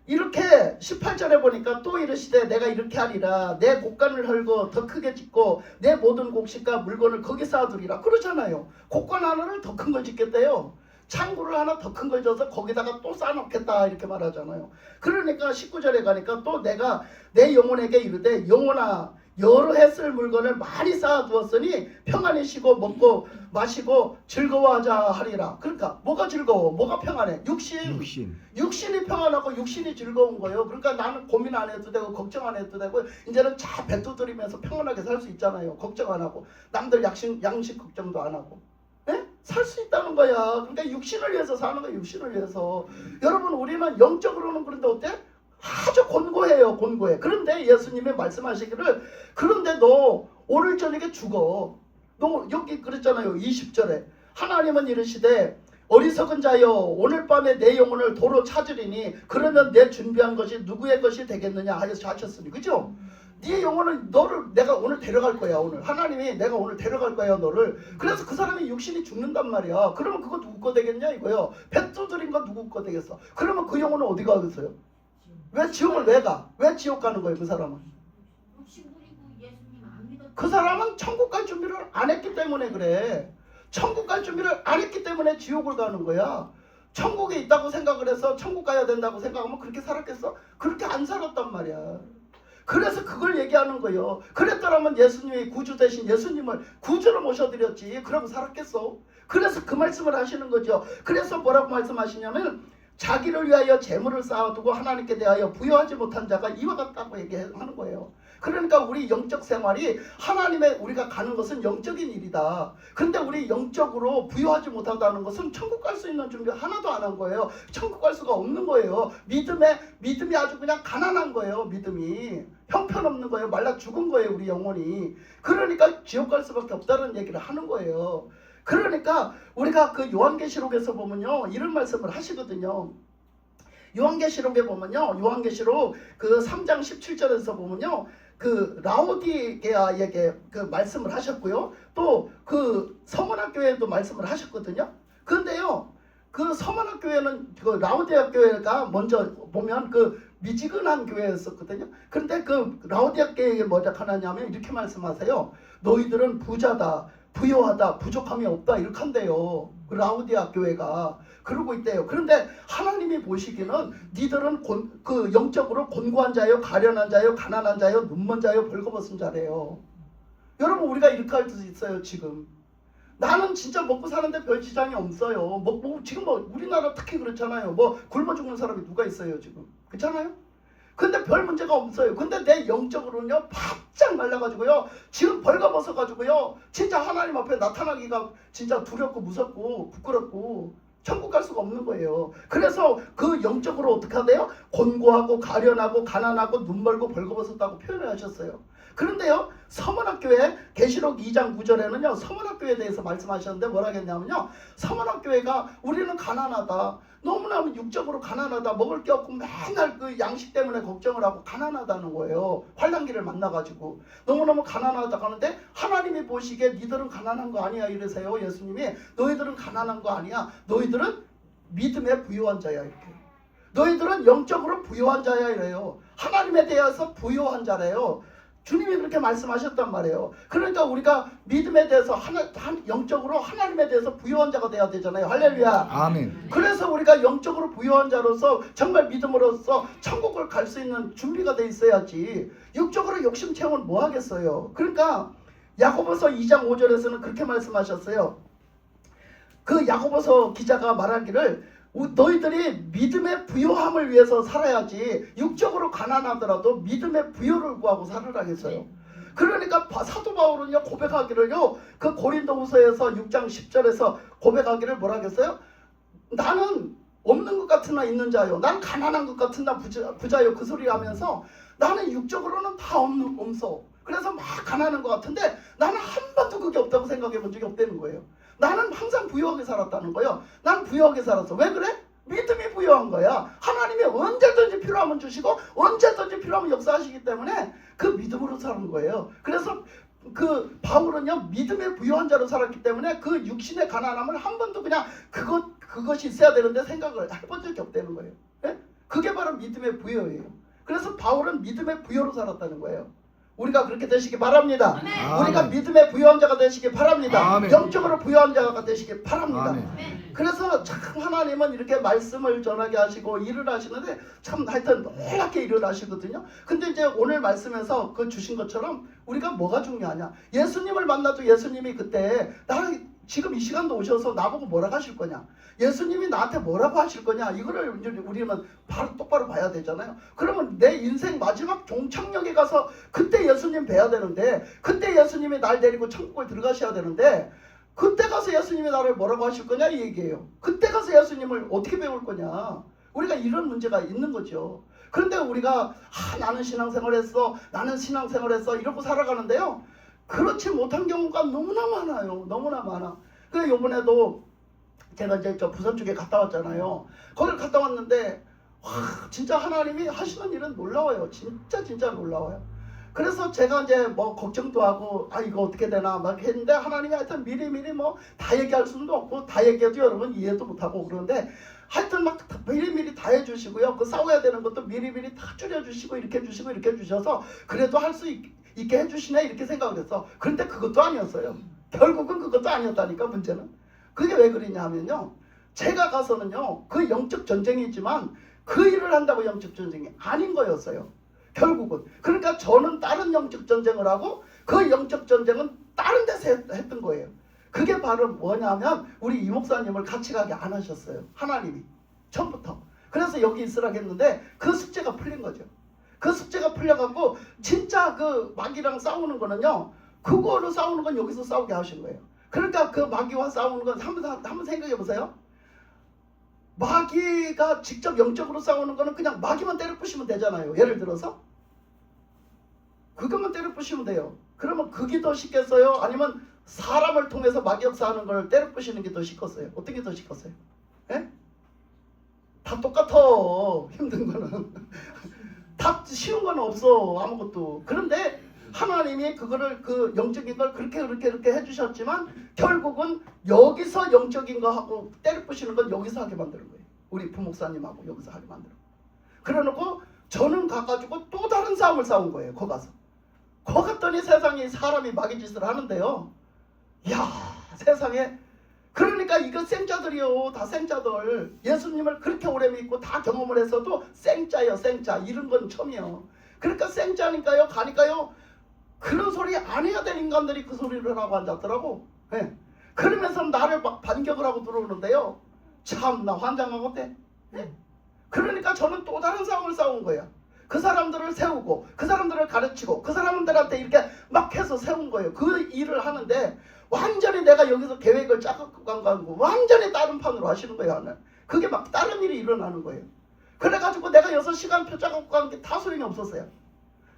이렇게 18절에 보니까 또 이르시되 내가 이렇게 하리라. 내 곡간을 헐고 더 크게 짓고 내 모든 곡식과 물건을 거기 쌓아두리라. 그러잖아요. 곡간 하나를 더 큰 걸 짓겠대요. 창고를 하나 더 큰 걸 져서 거기다가 또 쌓아놓겠다 이렇게 말하잖아요. 그러니까 19절에 가니까 또 내가 내 영혼에게 이르되 영혼아 여러 해 쓸 물건을 많이 쌓아두었으니 평안히 쉬고 먹고 마시고 즐거워하자 하리라. 그러니까 뭐가 즐거워? 뭐가 평안해? 육신이 평안하고 육신이 즐거운 거예요. 그러니까 나는 고민 안 해도 되고 걱정 안 해도 되고 이제는 자 배 두드리면서 평안하게 살 수 있잖아요. 걱정 안 하고 남들 양식 걱정도 안 하고 살 수 있다는 거야. 그러니까 육신을 위해서 사는 거야. 육신을 위해서. 여러분 우리는 영적으로는 그런데 어때? 아주 곤고해요. 곤고해. 그런데 예수님이 말씀하시기를 그런데 너 오늘 저녁에 죽어. 너 여기 그랬잖아요. 20절에 하나님은 이르시되 어리석은 자여 오늘 밤에 내 영혼을 도로 찾으리니 그러면 내 준비한 것이 누구의 것이 되겠느냐 하셨으니 그죠? 네 영혼은 너를 내가 오늘 데려갈 거야. 오늘 하나님이 내가 오늘 데려갈 거야 너를. 그래서 그 사람이 육신이 죽는단 말이야. 그러면 그거 누구 거 되겠냐 이거요. 배 두드린 거 누구 거 되겠어. 그러면 그 영혼은 어디 가겠어요? 왜 지옥을 왜 가? 왜 지옥 가는 거예요 그 사람은? 욕심 부리고 예수님 안 믿었. 그 사람은 천국 갈 준비를 안 했기 때문에 그래. 천국 갈 준비를 안 했기 때문에 지옥을 가는 거야. 천국에 있다고 생각을 해서 천국 가야 된다고 생각하면 그렇게 살았겠어? 그렇게 안 살았단 말이야. 그래서 그걸 얘기하는 거예요. 그랬더라면 예수님이 구주 대신 예수님을 구주로 모셔드렸지. 그러고 살았겠어? 그래서 그 말씀을 하시는 거죠. 그래서 뭐라고 말씀하시냐면 자기를 위하여 재물을 쌓아두고 하나님께 대하여 부여하지 못한 자가 이와 같다고 얘기하는 거예요. 그러니까 우리 영적 생활이 하나님의 우리가 가는 것은 영적인 일이다. 그런데 우리 영적으로 부여하지 못하다는 것은 천국 갈 수 있는 준비 하나도 안 한 거예요. 천국 갈 수가 없는 거예요. 믿음이 아주 그냥 가난한 거예요. 믿음이 형편없는 거예요. 말라 죽은 거예요. 우리 영혼이. 그러니까 지옥 갈 수밖에 없다는 얘기를 하는 거예요. 그러니까 우리가 그 요한계시록에서 보면요, 이런 말씀을 하시거든요. 요한계시록에 보면요, 요한계시록 그 3장 17절에서 보면요, 그 라오디게아에게 그 말씀을 하셨고요, 또 그 서머나 교회에도 말씀을 하셨거든요. 그런데요, 그 서머나 교회는 그 라오디아 교회가 먼저 보면 그 미지근한 교회였었거든요. 그런데 그 라오디아 교회에 뭐라 하냐면 이렇게 말씀하세요. 너희들은 부자다, 부요하다, 부족함이 없다, 이렇게 한대요. 그 라오디아 교회가 그러고 있대요. 그런데 하나님이 보시기는 니들은 그 영적으로 곤고한 자요, 가련한 자요, 가난한 자요, 눈먼 자요, 벌거벗은 자래요. 여러분, 우리가 이렇게 할 수 있어요. 지금 나는 진짜 먹고 사는데 별 지장이 없어요. 지금 우리나라 특히 그렇잖아요. 굶어 죽는 사람이 누가 있어요 지금. 그렇잖아요. 근데 별 문제가 없어요. 근데 내 영적으로는요, 바짝 말라가지고요, 지금 벌거벗어가지고요, 진짜 하나님 앞에 나타나기가 진짜 두렵고 무섭고 부끄럽고 천국 갈 수가 없는 거예요. 그래서 그 영적으로 어떻게 하대요? 곤고하고 가련하고 가난하고 눈멀고 벌거벗었다고 표현을 하셨어요. 그런데요, 서문학교회 계시록 2장 9절에는요 서문학교회에 대해서 말씀하셨는데 뭐라 했냐면요, 서문학교회가 우리는 가난하다, 너무나 육적으로 가난하다, 먹을 게 없고 맨날 그 양식 때문에 걱정을 하고 가난하다는 거예요. 환난기를 만나가지고 너무너무 가난하다 하는데 하나님이 보시기에 니들은 가난한 거 아니야 이러세요. 예수님이 너희들은 가난한 거 아니야, 너희들은 믿음에 부요한 자야, 이렇게. 너희들은 영적으로 부요한 자야 이래요. 하나님에 대해서 부요한 자래요. 주님이 그렇게 말씀하셨단 말이에요. 그러니까 우리가 믿음에 대해서 영적으로 하나님에 대해서 부요한 자가 돼야 되잖아요. 할렐루야. 아멘. 그래서 우리가 영적으로 부요한 자로서 정말 믿음으로써 천국을 갈 수 있는 준비가 돼 있어야지, 육적으로 욕심 채우면 뭐 하겠어요. 그러니까 야고보서 2장 5절에서는 그렇게 말씀하셨어요. 그 야고보서 기자가 말하기를 너희들이 믿음의 부요함을 위해서 살아야지 육적으로 가난하더라도 믿음의 부요를 구하고 살으라겠어요. 그러니까 사도 바울은요 고백하기를요, 그 고린도후서에서 6장 10절에서 고백하기를 뭐라 하겠어요? 나는 없는 것 같으나 있는 자요, 난 가난한 것 같으나 부자요, 그 소리 하면서 나는 육적으로는 다 없어. 그래서 막 가난한 것 같은데 나는 한 번도 그게 없다고 생각해 본 적이 없다는 거예요. 나는 항상 부유하게 살았다는 거예요. 난 부유하게 살았어. 왜 그래? 믿음이 부유한 거야. 하나님이 언제든지 필요하면 주시고 언제든지 필요하면 역사하시기 때문에 그 믿음으로 사는 거예요. 그래서 그 바울은요 믿음의 부유한 자로 살았기 때문에 그 육신의 가난함을 한 번도 그냥 그것이 있어야 되는데 생각을 해본 적이 없다는 거예요. 예? 그게 바로 믿음의 부유예요. 그래서 바울은 믿음의 부유로 살았다는 거예요. 우리가 그렇게 되시기 바랍니다. 아멘. 우리가 믿음의 부유한 자가 되시기 바랍니다. 아멘. 영적으로 부유한 자가 되시기 바랍니다. 아멘. 그래서 참 하나님은 이렇게 말씀을 전하게 하시고 일을 하시는데 참 하여튼 놀랍게 일을 하시거든요. 근데 이제 오늘 말씀에서 그 주신 것처럼 우리가 뭐가 중요하냐, 예수님을 만나도 예수님이 그때 나를 지금 이 시간도 오셔서 나보고 뭐라고 하실 거냐, 예수님이 나한테 뭐라고 하실 거냐, 이거를 우리는 바로 똑바로 봐야 되잖아요. 그러면 내 인생 마지막 종착역에 가서 그때 예수님 뵈야 되는데, 그때 예수님이 날 데리고 천국을 들어가셔야 되는데, 그때 가서 예수님이 나를 뭐라고 하실 거냐 이 얘기예요. 그때 가서 예수님을 어떻게 배울 거냐, 우리가 이런 문제가 있는 거죠. 그런데 우리가 나는 신앙생활했어, 나는 신앙생활했어 이러고 살아가는데요, 그렇지 못한 경우가 너무나 많아요. 너무나 많아. 그래서 요번에도 제가 이제 저 부산 쪽에 갔다 왔잖아요. 거길 갔다 왔는데 와, 진짜 하나님이 하시는 일은 놀라워요. 진짜 놀라워요. 그래서 제가 이제 뭐 걱정도 하고 이거 어떻게 되나 막 했는데, 하나님이 하여튼 미리미리 뭐 다 얘기할 수는 없고 다 얘기해도 여러분 이해도 못하고 그러는데 하여튼 막 미리미리 다 해주시고요. 그 싸워야 되는 것도 미리미리 다 줄여주시고 이렇게 해주시고 이렇게 해주셔서 그래도 할 수 있게 해주시네 이렇게 생각을 했어. 그런데 그것도 아니었어요. 결국은 그것도 아니었다니까. 문제는 그게 왜 그러냐 하면요, 제가 가서는요 그 영적 전쟁이지만 그 일을 한다고 영적 전쟁이 아닌 거였어요 결국은. 그러니까 저는 다른 영적 전쟁을 하고 그 영적 전쟁은 다른 데서 했던 거예요. 그게 바로 뭐냐면 우리 이 목사님을 같이 가게 안 하셨어요. 하나님이 처음부터. 그래서 여기 있으라고 했는데 그 숙제가 풀린 거죠. 그 숙제가 풀려갖고 진짜 그 마귀랑 싸우는 거는요. 그거로 싸우는 건 여기서 싸우게 하신 거예요. 그러니까 그 마귀와 싸우는 건 한번 생각해 보세요. 마귀가 직접 영적으로 싸우는 거는 그냥 마귀만 때려 부시면 되잖아요. 예를 들어서 그것만 때려 부시면 돼요. 그러면 그게 더 쉽겠어요? 아니면 사람을 통해서 마귀 역사하는 걸 때려 부시는 게 더 쉽겠어요? 어떤 게 더 쉽겠어요? 예? 다 똑같아. 힘든 거는 다 쉬운 건 없어. 아무것도. 그런데 하나님이 그거를 그 영적인 걸 그렇게 해주셨지만 결국은 여기서 영적인 거 하고 때려 부시는 건 여기서 하게 만드는 거예요. 우리 부목사님하고 여기서 하게 만드는 거예요. 그래놓고 저는 가가지고 또 다른 싸움을 싸운 거예요. 거 가서. 거 갔더니 세상에 사람이 마귀 짓을 하는데요. 이야 세상에 그러니까 이거 생자들이요. 다 생자들. 예수님을 그렇게 오래 믿고 다 경험을 했어도 생자요 생자. 이런 건 처음이요. 그러니까 생자니까요. 가니까요. 그런 소리 안 해야 될 인간들이 그 소리를 하고 앉았더라고. 네. 그러면서 나를 막 반격을 하고 들어오는데요. 참 나 환장하거든. 네. 그러니까 저는 또 다른 싸움을 싸운 거예요. 그 사람들을 세우고 그 사람들을 가르치고 그 사람들한테 이렇게 막 해서 세운 거예요. 그 일을 하는데 완전히 내가 여기서 계획을 짜고 간 거고 완전히 다른 판으로 하시는 거예요. 하는. 그게 막 다른 일이 일어나는 거예요. 그래가지고 내가 6시간표 짜고 간 게 다 소용이 없었어요.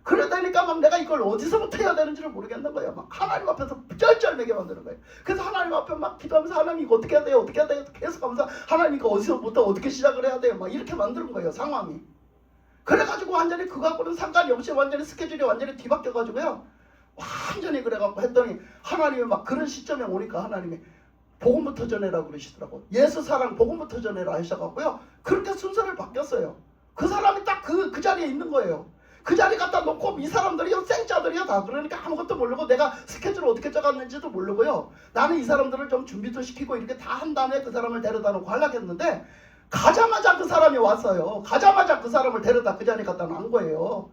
그러다니까 막 내가 이걸 어디서부터 해야 되는지를 모르겠는 거예요. 막 하나님 앞에서 쩔쩔매게 만드는 거예요. 그래서 하나님 앞에 막 기도하면서 하나님 이거 어떻게 해야 돼요? 어떻게 해야 돼요? 계속 하면서 하나님 이거 어디서부터 어떻게 시작을 해야 돼요? 막 이렇게 만드는 거예요. 상황이. 그래가지고 완전히 그거하고는 상관이 없이 완전히 스케줄이 완전히 뒤바뀌어가지고요. 완전히 그래갖고 했더니 하나님이 막 그런 시점에 오니까 하나님이 복음부터 전해라 그러시더라고. 예수 사랑 복음부터 전해라 하셔갖고요. 그렇게 순서를 바뀌었어요. 그 사람이 딱 그 자리에 있는 거예요. 그 자리 갖다 놓고 이 사람들이요 생자들이요 다. 그러니까 아무것도 모르고 내가 스케줄을 어떻게 짜갔는지도 모르고요. 나는 이 사람들을 좀 준비도 시키고 이렇게 다 한 다음에 그 사람을 데려다 놓고 하려고 했는데 가자마자 그 사람이 왔어요. 가자마자 그 사람을 데려다 그 자리에 갖다 놓은 거예요.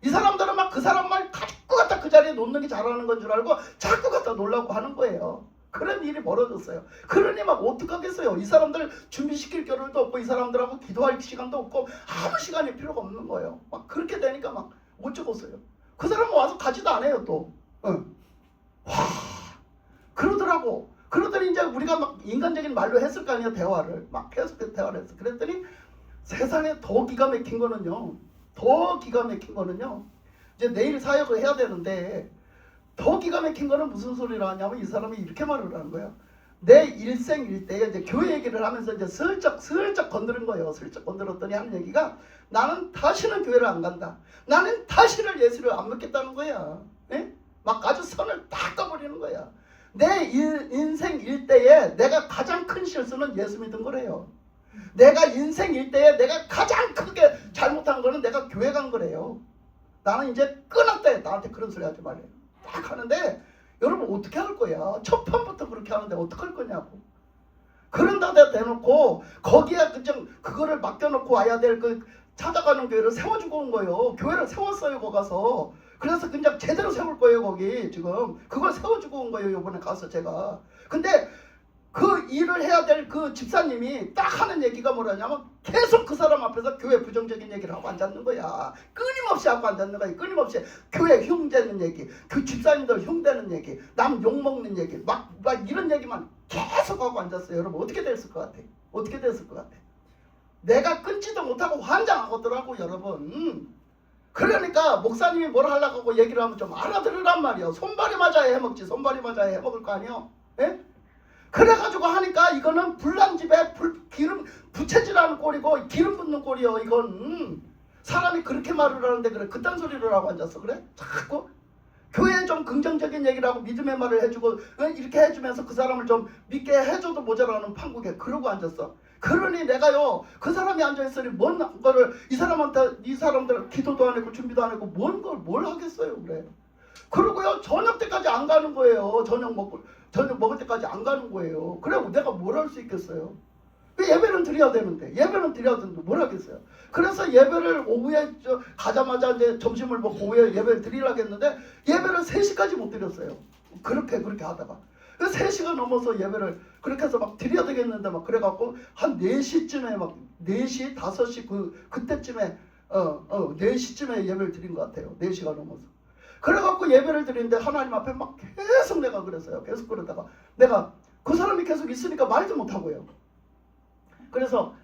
이 사람들은 막 그 사람만 자꾸 갖다 그 자리에 놓는 게 잘하는 건 줄 알고 자꾸 갖다 놓으려고 하는 거예요. 그런 일이 벌어졌어요. 그러니 막 어떡하겠어요. 이 사람들 준비시킬 겨를도 없고 이 사람들하고 기도할 시간도 없고 아무 시간이 필요가 없는 거예요. 막 그렇게 되니까 막 못 적었어요. 그 사람은 와서 가지도 않아요 또. 응. 와 그러더라고. 그러더니 이제 우리가 막 인간적인 말로 했을 거 아니에요. 대화를. 막 계속 대화를 했어. 그랬더니 세상에 더 기가 막힌 거는요. 이제 내일 사역을 해야 되는데 더 기가 막힌 거는 무슨 소리를 하냐면 이 사람이 이렇게 말을 하는 거예요. 내 일생일대에 이제 교회 얘기를 하면서 이제 슬쩍 건드린 거예요. 슬쩍 건드렸더니 하는 얘기가 나는 다시는 교회를 안 간다. 나는 다시는 예수를 안 믿겠다는 거야. 예? 막 아주 선을 딱 꺼버리는 거야. 내 인생 일대에 내가 가장 큰 실수는 예수 믿은 거래요. 내가 인생 일대에 내가 가장 크게 잘못한 거는 내가 교회 간 거래요. 나는 이제 끊었대. 나한테 그런 소리 하지 말래요. 딱 하는데 여러분 어떻게 할 거야? 첫 판부터 그렇게 하는데 어떡할 거냐고. 그런다 대놓고 거기에 그냥 그거를 맡겨놓고 와야 될 그 찾아가는 교회를 세워주고 온 거예요. 교회를 세웠어요 거기 가서. 그래서 그냥 제대로 세울 거예요 거기 지금. 그걸 세워주고 온 거예요 이번에 가서 제가. 근데 그 일을 해야 될 그 집사님이 딱 하는 얘기가 뭐라냐면 계속 그 사람 앞에서 교회 부정적인 얘기를 하고 앉았는 거야. 끊임없이 하고 앉았는 거야. 끊임없이 교회 흉대는 얘기, 그 집사님들 흉대는 얘기, 남 욕먹는 얘기 막 이런 얘기만 계속 하고 앉았어요. 여러분 어떻게 됐을 것 같아? 어떻게 됐을 것 같아? 내가 끊지도 못하고 환장하더라고 여러분. 그러니까 목사님이 뭘 하려고 하고 얘기를 하면 좀 알아들으란 말이야. 손발이 맞아야 해먹지. 손발이 맞아야 해먹을 거 아니야. 예? 그래가지고 하니까 이거는 불난집에 기름 부채질하는 꼴이고 기름 붓는 꼴이요. 이건 사람이 그렇게 말을 하는데 그래 그딴 소리를 하고 앉았어. 그래? 자꾸 교회에 좀 긍정적인 얘기를 하고 믿음의 말을 해주고 이렇게 해주면서 그 사람을 좀 믿게 해줘도 모자라는 판국에 그러고 앉았어. 그러니 내가요 그 사람이 앉아있으니 뭔 거를 이 사람들 기도도 안 했고 준비도 안 했고 뭘 하겠어요. 그래. 그러고요 저녁 때까지 안 가는 거예요. 저녁 먹을 때까지 안 가는 거예요. 그래 내가 뭘 할 수 있겠어요. 예배는 드려야 되는데 뭘 하겠어요. 그래서 예배를 오후에 가자마자 이제 점심을 먹고 오후에 예배를 드리려고 했는데 예배를 3시까지 못 드렸어요. 그렇게 하다가 3시가 넘어서 예배를 그렇게 해서 막 드려야 되겠는데 막 그래갖고 한 4시쯤에 막 4시 5시 그때쯤에 4시쯤에 예배를 드린 것 같아요. 4시가 넘어서. 그래갖고 예배를 드리는데 하나님 앞에 막 계속 내가 그랬어요. 계속 그러다가 내가 그 사람이 계속 있으니까 말도 못하고요. 그래서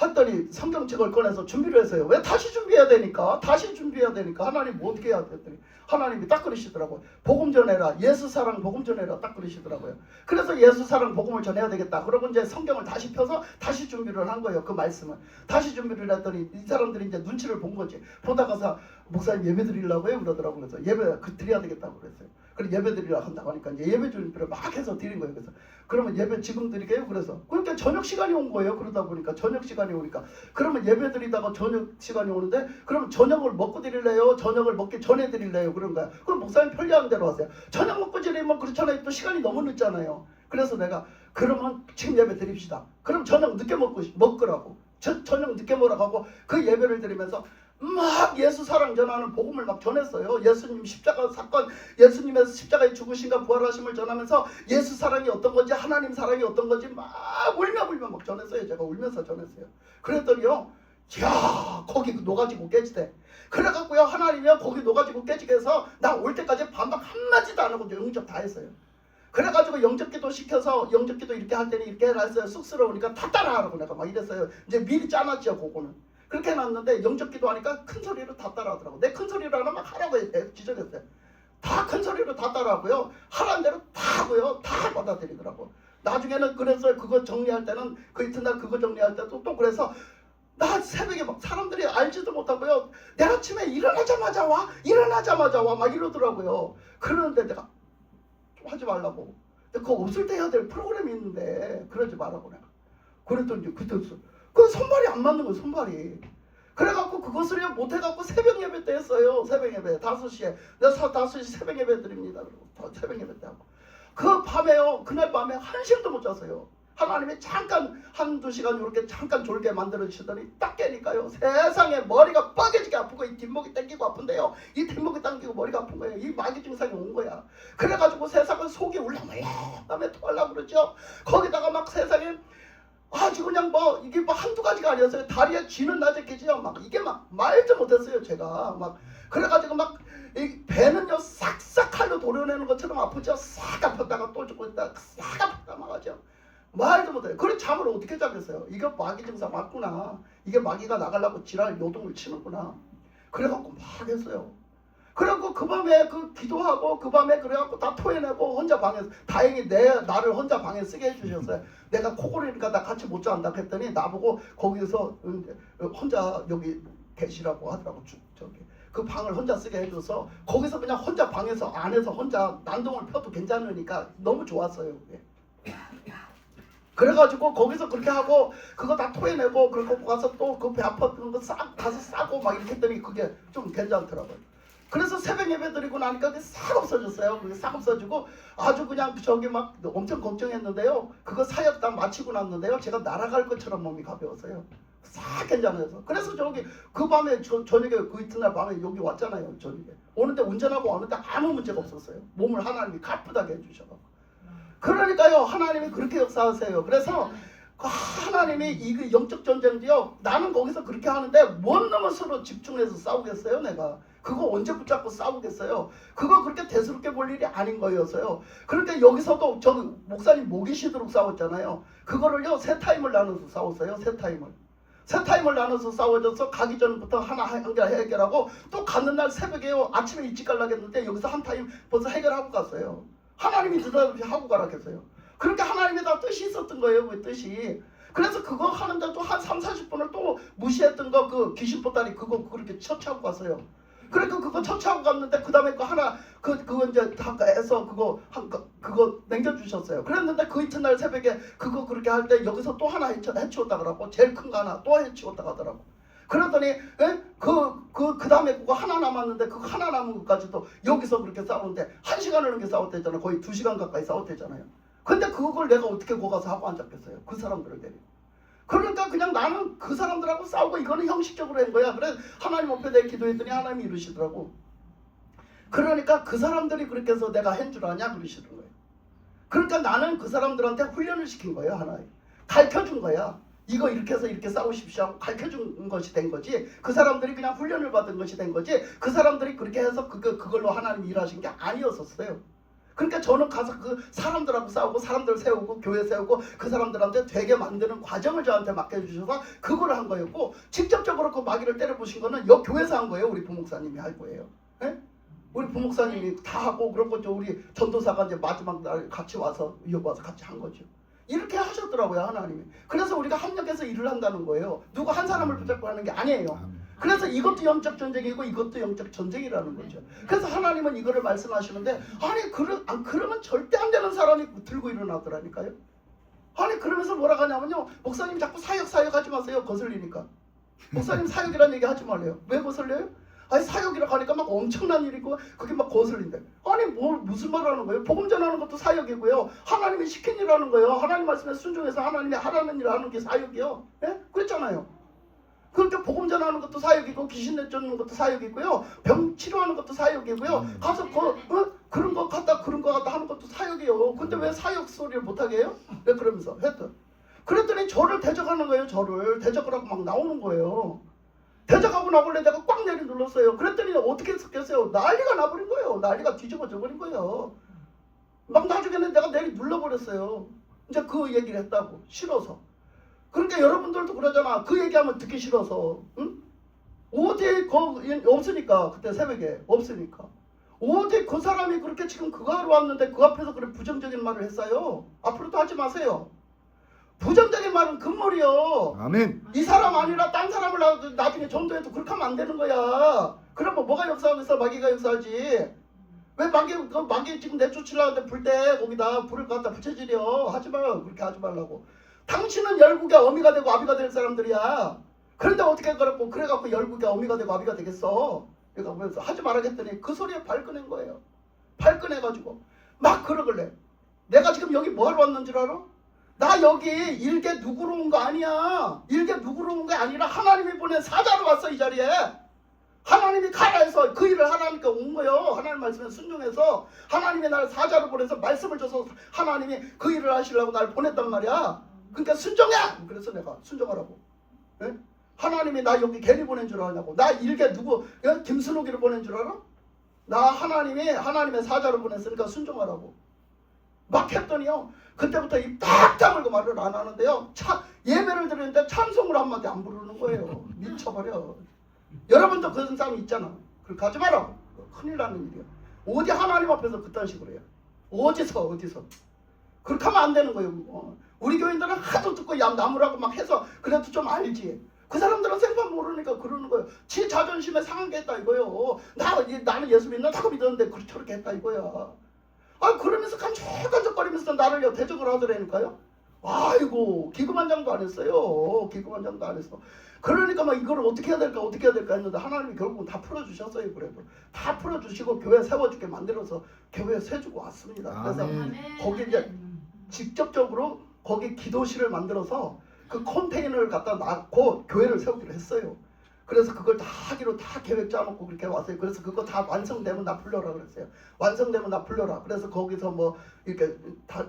했더니 성경책을 꺼내서 준비를 했어요. 왜 다시 준비해야 되니까? 다시 준비해야 되니까 하나님 뭐 어떻게 해야 됐더니 하나님이 딱 그러시더라고요. 복음 전해라. 예수 사랑 복음 전해라. 딱 그러시더라고요. 그래서 예수 사랑 복음을 전해야 되겠다. 그러고 이제 성경을 다시 펴서 다시 준비를 한 거예요. 그 말씀을. 다시 준비를 했더니 이 사람들이 이제 눈치를 본 거지. 보다가서 목사님 예배 드리려고요? 그러더라고요. 그래서 예배 드려야 되겠다고 그랬어요. 그래서 예배 드리려고 한다고 하니까 이제 예배 준비를 막 해서 드린 거예요. 그래서 그러면 예배 지금 드리게요? 그래서 그러니까 저녁 시간이 온 거예요. 그러다 보니까 저녁 시간이 오니까 그러면 예배 드리다가 저녁 시간이 오는데 그럼 저녁을 먹고 드릴래요? 저녁을 먹기 전에 드릴래요? 그런 거야. 그럼 목사님 편리한 대로 하세요. 저녁 먹고 드리면 그렇잖아요. 또 시간이 너무 늦잖아요. 그래서 내가 그러면 지금 예배 드립시다. 그럼 저녁 늦게 먹으라고. 저녁 늦게 먹으라고 하고 그 예배를 드리면서 막 예수 사랑 전하는 복음을 막 전했어요. 예수님 십자가 사건, 예수님의 십자가에 죽으신가 부활하심을 전하면서 예수 사랑이 어떤 건지 하나님 사랑이 어떤 건지 막 울며 막 전했어요. 제가 울면서 전했어요. 그랬더니요, 야 거기 녹아지고 깨지대. 그래갖고요 하나님이요 거기 녹아지고 깨지게 해서 나 올 때까지 반박 한마디도 안 하고 영접 다 했어요. 그래가지고 영접기도 시켜서 영접기도 이렇게 할 때는 이렇게 해라 했어요. 쑥스러우니까 다 따라하라고 내가 막 이랬어요. 이제 미리 짜놨죠 그거는. 그렇게 해놨는데 영접기도 하니까 큰 소리로 다 따라하더라고. 내 큰 소리로 하면 막 하라고 지적했어요. 다 큰 소리로 다 따라하고요. 하라는 대로 다 하고요. 다 받아들이더라고. 나중에는 그래서 그거 정리할 때는 그 이튿날 그거 정리할 때도 또 그래서 나 새벽에 막 사람들이 알지도 못하고요. 내일 아침에 일어나자마자 와 막 이러더라고요. 그러는데 내가 좀 하지 말라고. 근데 그거 없을 때 해야 될 프로그램이 있는데 그러지 말라고 내가. 그랬더니 그때 그 손발이 안 맞는 거예요. 손발이. 그래갖고 그것을 못해갖고 새벽 예배 때 했어요. 새벽 예배 5시에 내가 5시 새벽 예배 드립니다. 그리고 새벽 예배 때 하고 그 밤에요. 그날 밤에 한시도 못 잤어요. 하나님이 잠깐 한두 시간 이렇게 잠깐 졸게 만들어 주시더니 딱 깨니까요. 세상에 머리가 빠개지게 아프고 이 뒷목이 땡기고 아픈데요. 이 뒷목이 당기고 머리가 아픈 거예요. 이 마귀 증상이 온 거야. 그래가지고 세상은 속이 울렁울렁하며 토하려고 그러죠. 거기다가 막 세상에 아주 그냥 뭐 이게 뭐 한두 가지가 아니었어요. 다리에 쥐는 낮에 깨지요. 막 이게 막 말도 못했어요. 제가 막 그래가지고 막 이 배는요 싹싹 칼로 도려내는 것처럼 아프죠. 싹 아팠다가 또 죽고 있다가 싹 아팠다 막하죠. 말도 못해요. 그래 잠을 어떻게 자겠어요. 이거 마귀 증상 맞구나. 이게 마귀가 나가려고 지랄 요동을 치는구나. 그래갖고 막 했어요. 그래갖고 그 밤에 그 기도하고 그 밤에 그래갖고 다 토해내고 혼자 방에서 다행히 나를 혼자 방에 쓰게 해주셨어요. 내가 코골이니까 나 같이 못 잔다고 했더니 나보고 거기서 혼자 여기 계시라고 하더라고. 저기 그 방을 혼자 쓰게 해줘서 거기서 그냥 혼자 방에서 안에서 혼자 난동을 펴도 괜찮으니까 너무 좋았어요. 그게. 그래가지고 거기서 그렇게 하고 그거 다 토해내고 그리고 가서 또 그 배 아팠던 거 가서 싸고 막 이렇게 했더니 그게 좀 괜찮더라고요. 그래서 새벽 예배 드리고 나니까 그게 싹 없어졌어요. 그게 싹 없어지고 아주 그냥 저기 막 엄청 걱정했는데요. 그거 사역 다 마치고 났는데요. 제가 날아갈 것처럼 몸이 가벼웠어요. 싹 괜찮아서. 그래서 저기 그 밤에 저녁에 그 이튿날 밤에 여기 왔잖아요. 저녁에. 오는데 운전하고 오는데 아무 문제가 없었어요. 몸을 하나님이 가쁘다게 해주셔서. 그러니까요. 하나님이 그렇게 역사하세요. 그래서 하나님이 이 영적 전쟁도요. 나는 거기서 그렇게 하는데 뭔 놈은 서로 집중해서 싸우겠어요. 내가. 그거 언제 붙잡고 싸우겠어요. 그거 그렇게 대수롭게 볼 일이 아닌 거였어요. 그러니까 여기서도 저 목사님 목이 쉬도록 싸웠잖아요. 그거를요. 세 타임을 나눠서 싸웠어요. 세 타임을 나눠서 싸워져서 가기 전부터 하나 해결하고 또 가는 날 새벽에요. 아침에 일찍 가려고 했는데 여기서 한 타임 벌써 해결하고 갔어요. 하나님이 느닷없이 하고 가라 했어요. 그러니까 하나님이 다 뜻이 있었던 거예요. 그 뜻이. 그래서 그거 하는데 또 한 3-40분을 또 무시했던 거 그 귀신 보따리 그거 그렇게 처치하고 갔어요. 그러니까 그거 처치하고 갔는데 그 다음에 그 하나 그거 이제 다 해서 그거 남겨주셨어요. 그랬는데 그 이튿날 새벽에 그거 그렇게 할 때 여기서 또 하나 해치웠다 그러고 제일 큰 거 하나 또 해치웠다 하더라고. 그러더니 그 다음에 그거 하나 남았는데 그 하나 남은 것까지도 여기서 그렇게 싸우는데 1시간을 넘게 싸웠대잖아요. 거의 2시간 가까이 싸웠대잖아요. 근데 그걸 내가 어떻게 거기 가서 하고 앉았겠어요. 그 사람들을 데리고. 그러니까 그냥 나는 그 사람들하고 싸우고 이거는 형식적으로 한 거야. 그래 하나님 앞에 내가 기도했더니 하나님이 이루시더라고. 그러니까 그 사람들이 그렇게 해서 내가 한 줄 아냐 그러시는 거예요. 그러니까 나는 그 사람들한테 훈련을 시킨 거예요. 하나에 가르쳐준 거야. 이거 이렇게 해서 이렇게 싸우십시오 하고 가르쳐준 것이 된 거지. 그 사람들이 그냥 훈련을 받은 것이 된 거지. 그 사람들이 그렇게 해서 그걸로 하나님 일하신 게 아니었었어요. 그러니까 저는 가서 그 사람들하고 싸우고 사람들 세우고 교회 세우고 그 사람들한테 되게 만드는 과정을 저한테 맡겨주셔서 그걸 한 거였고, 직접적으로 그 마귀를 때려부신 거는 여 교회에서 한 거예요. 우리 부목사님이 할 거예요. 예? 우리 부목사님이 다 하고, 그런 거죠. 우리 전도사가 이제 마지막 날 같이 와서 이어고 와서 같이 한 거죠. 이렇게 하셨더라고요, 하나님이. 그래서 우리가 합력해서 일을 한다는 거예요. 누구 한 사람을 붙잡고 하는 게 아니에요. 아멘. 그래서 이것도 영적 전쟁이고 이것도 영적 전쟁이라는 거죠. 그래서 하나님은 이거를 말씀하시는데, 아니 그러면 절대 안 되는 사람이 들고 일어나더라니까요. 아니 그러면서 뭐라 하냐면요, 목사님 자꾸 사역 하지 마세요. 거슬리니까. 목사님 사역이라는 얘기 하지 말래요. 왜 거슬려요? 아니 사역이라고 하니까 막 엄청난 일이고 그게 막 거슬린대. 아니 무슨 말을 하는 거예요? 복음 전하는 것도 사역이고요. 하나님이 시킨 일 하는 거예요. 하나님 말씀에 순종해서 하나님이 하라는 일 하는 게 사역이요. 예? 그랬잖아요. 그러니까 복음 전하는 것도 사역이고 귀신 내쫓는 것도 사역이고요. 병 치료하는 것도 사역이고요. 가서 그런 거 갖다 하는 것도 사역이에요. 근데 왜 사역 소리를 못하게 해요? 왜 그러면서 했던. 그랬더니 저를 대적하는 거예요. 저를 대적을 하고 막 나오는 거예요. 대적하고 나길래 내가 꽉 내리 눌렀어요. 그랬더니 어떻게 했겠어요? 난리가 나버린 거예요. 난리가 뒤집어져 버린 거예요. 막 나중에는 내가 내리 눌러버렸어요. 이제 그 얘기를 했다고. 싫어서. 그러니까 여러분들도 그러잖아. 그 얘기하면 듣기 싫어서. 응? 어디 없으니까. 그때 새벽에 없으니까. 어디 그 사람이 그렇게 지금 그거 하러 왔는데 그 앞에서 그런 부정적인 말을 했어요. 앞으로도 하지 마세요. 부정적인 말은 금물이요. 아멘. 이 사람 아니라 딴 사람을 나중에 전도해도 그렇게 하면 안 되는 거야. 그러면 뭐가 역사하겠어? 마귀가 역사하지. 왜 마귀 지금 내쫓으려는데 불 때 거기다 불을 갖다 붙여지려. 하지 마. 그렇게 하지 말라고. 당신은 열국의 어미가 되고 아비가 될 사람들이야. 그런데 어떻게 그래갖고 열국의 어미가 되고 아비가 되겠어. 그러니까 하지 말아겠더니 그 소리에 발끈한 거예요. 발끈해가지고 막 그러길래 내가 지금 여기 뭐하러 왔는 줄 알아? 나 여기 일개 누구로 온 거 아니야. 일개 누구로 온 게 아니라 하나님이 보낸 사자로 왔어. 이 자리에 하나님이 가라 해서 그 일을 하나니까 온 거예요. 하나님 말씀에 순종해서 하나님이 나를 사자로 보내서 말씀을 줘서 하나님이 그 일을 하시려고 나를 보냈단 말이야. 그러니까 순종해. 그래서 내가 순종하라고. 네? 하나님이 나 여기 괜히 보낸 줄 아냐고. 나 일개 누구 김순옥이를 보낸 줄 알아? 나 하나님이 하나님의 사자로 보냈으니까 순종하라고. 막 했더니요, 그때부터 입 딱 다물고 말을 안 하는데요, 예배를 드리는데 찬송을 한마디 안 부르는 거예요. 미쳐버려. 여러분도 그런 사람 있잖아. 그렇게 하지 마라. 큰일 나는 일이야. 어디 하나님 앞에서 그딴 식으로 해요. 어디서 그렇게 하면 안 되는 거예요. 우리 교인들은 하도 듣고 나무라고 막 해서 그래도 좀 알지. 그 사람들은 생판 모르니까 그러는 거예요. 지 자존심에 상한 게 있다 이거예요. 나는 예수 믿는다고 믿었는데 저렇게 했다 이거야. 그러면서 간척간척거리면서 나를 대적을 하더라니까요. 아이고, 기금한장도 안 했어요. 기금한장도 안 했어. 그러니까 막 이걸 어떻게 해야 될까 했는데 하나님이 결국은 다 풀어주셨어요. 그래도 다 풀어주시고 교회 세워주게 만들어서 교회 세주고 왔습니다. 그래서 거기 이제 직접적으로 거기 기도실을 만들어서 그 컨테이너를 갖다 놔고 교회를 세우기로 했어요. 그래서 그걸 다 하기로 다 계획 짜놓고 그렇게 왔어요. 그래서 그거 다 완성되면 나 불러라 그랬어요. 완성되면 나 불러라. 그래서 거기서 뭐 이렇게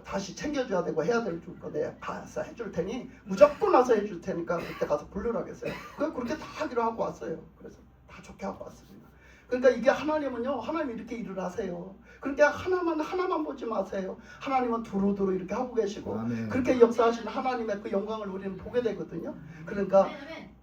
다시 챙겨줘야 되고 해야 될 거 내가 가서 해줄 테니 무조건 와서 해줄 테니까 그때 가서 부르라 그랬어요. 그렇게 다 하기로 하고 왔어요. 그래서 다 좋게 하고 왔습니다. 그러니까 이게 하나님은요, 하나님 이렇게 일을 하세요. 그러니까 하나만 보지 마세요. 하나님은 두루두루 이렇게 하고 계시고 아멘. 그렇게 역사하시는 하나님의 그 영광을 우리는 보게 되거든요. 그러니까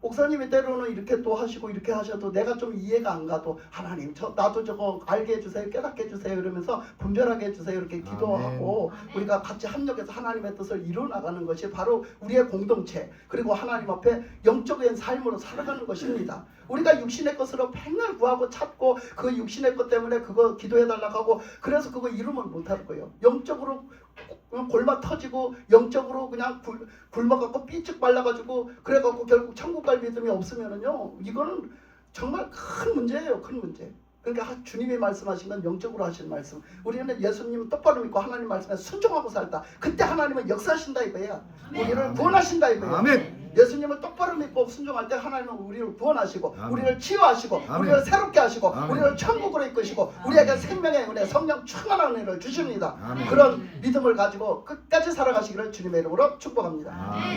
목사님이 때로는 이렇게 또 하시고 이렇게 하셔도 내가 좀 이해가 안 가도 하나님 나도 저거 알게 해주세요, 깨닫게 해주세요 이러면서 분별하게 해주세요 이렇게 기도하고 아멘. 우리가 같이 합력해서 하나님의 뜻을 이루어나가는 것이 바로 우리의 공동체, 그리고 하나님 앞에 영적인 삶으로 살아가는 것입니다. 우리가 육신의 것으로 맨날 구하고 찾고 그 육신의 것 때문에 그거 기도해달라고 하고 그래서 그거 이루면 못할 거예요. 영적으로 골마 터지고 영적으로 그냥 굶어갖고 삐쭉 말라가지고 그래갖고 결국 천국 갈 믿음이 없으면은요, 이거는 정말 큰 문제예요. 큰 문제. 그러니까 주님이 말씀하시면 영적으로 하시는 말씀. 우리는 예수님은 똑바로 믿고 하나님 말씀에 순종하고 살다. 그때 하나님은 역사하신다 이거야. 아멘. 우리를 구원하신다 이거야. 아멘. 예수님을 똑바로 믿고 순종할 때 하나님은 우리를 구원하시고 아멘. 우리를 치유하시고 아멘. 우리를 새롭게 하시고 아멘. 우리를 천국으로 이끄시고 우리에게 생명의 은혜 성령 충만한 은혜를 주십니다. 아멘. 그런 믿음을 가지고 끝까지 살아가시기를 주님의 이름으로 축복합니다. 아멘.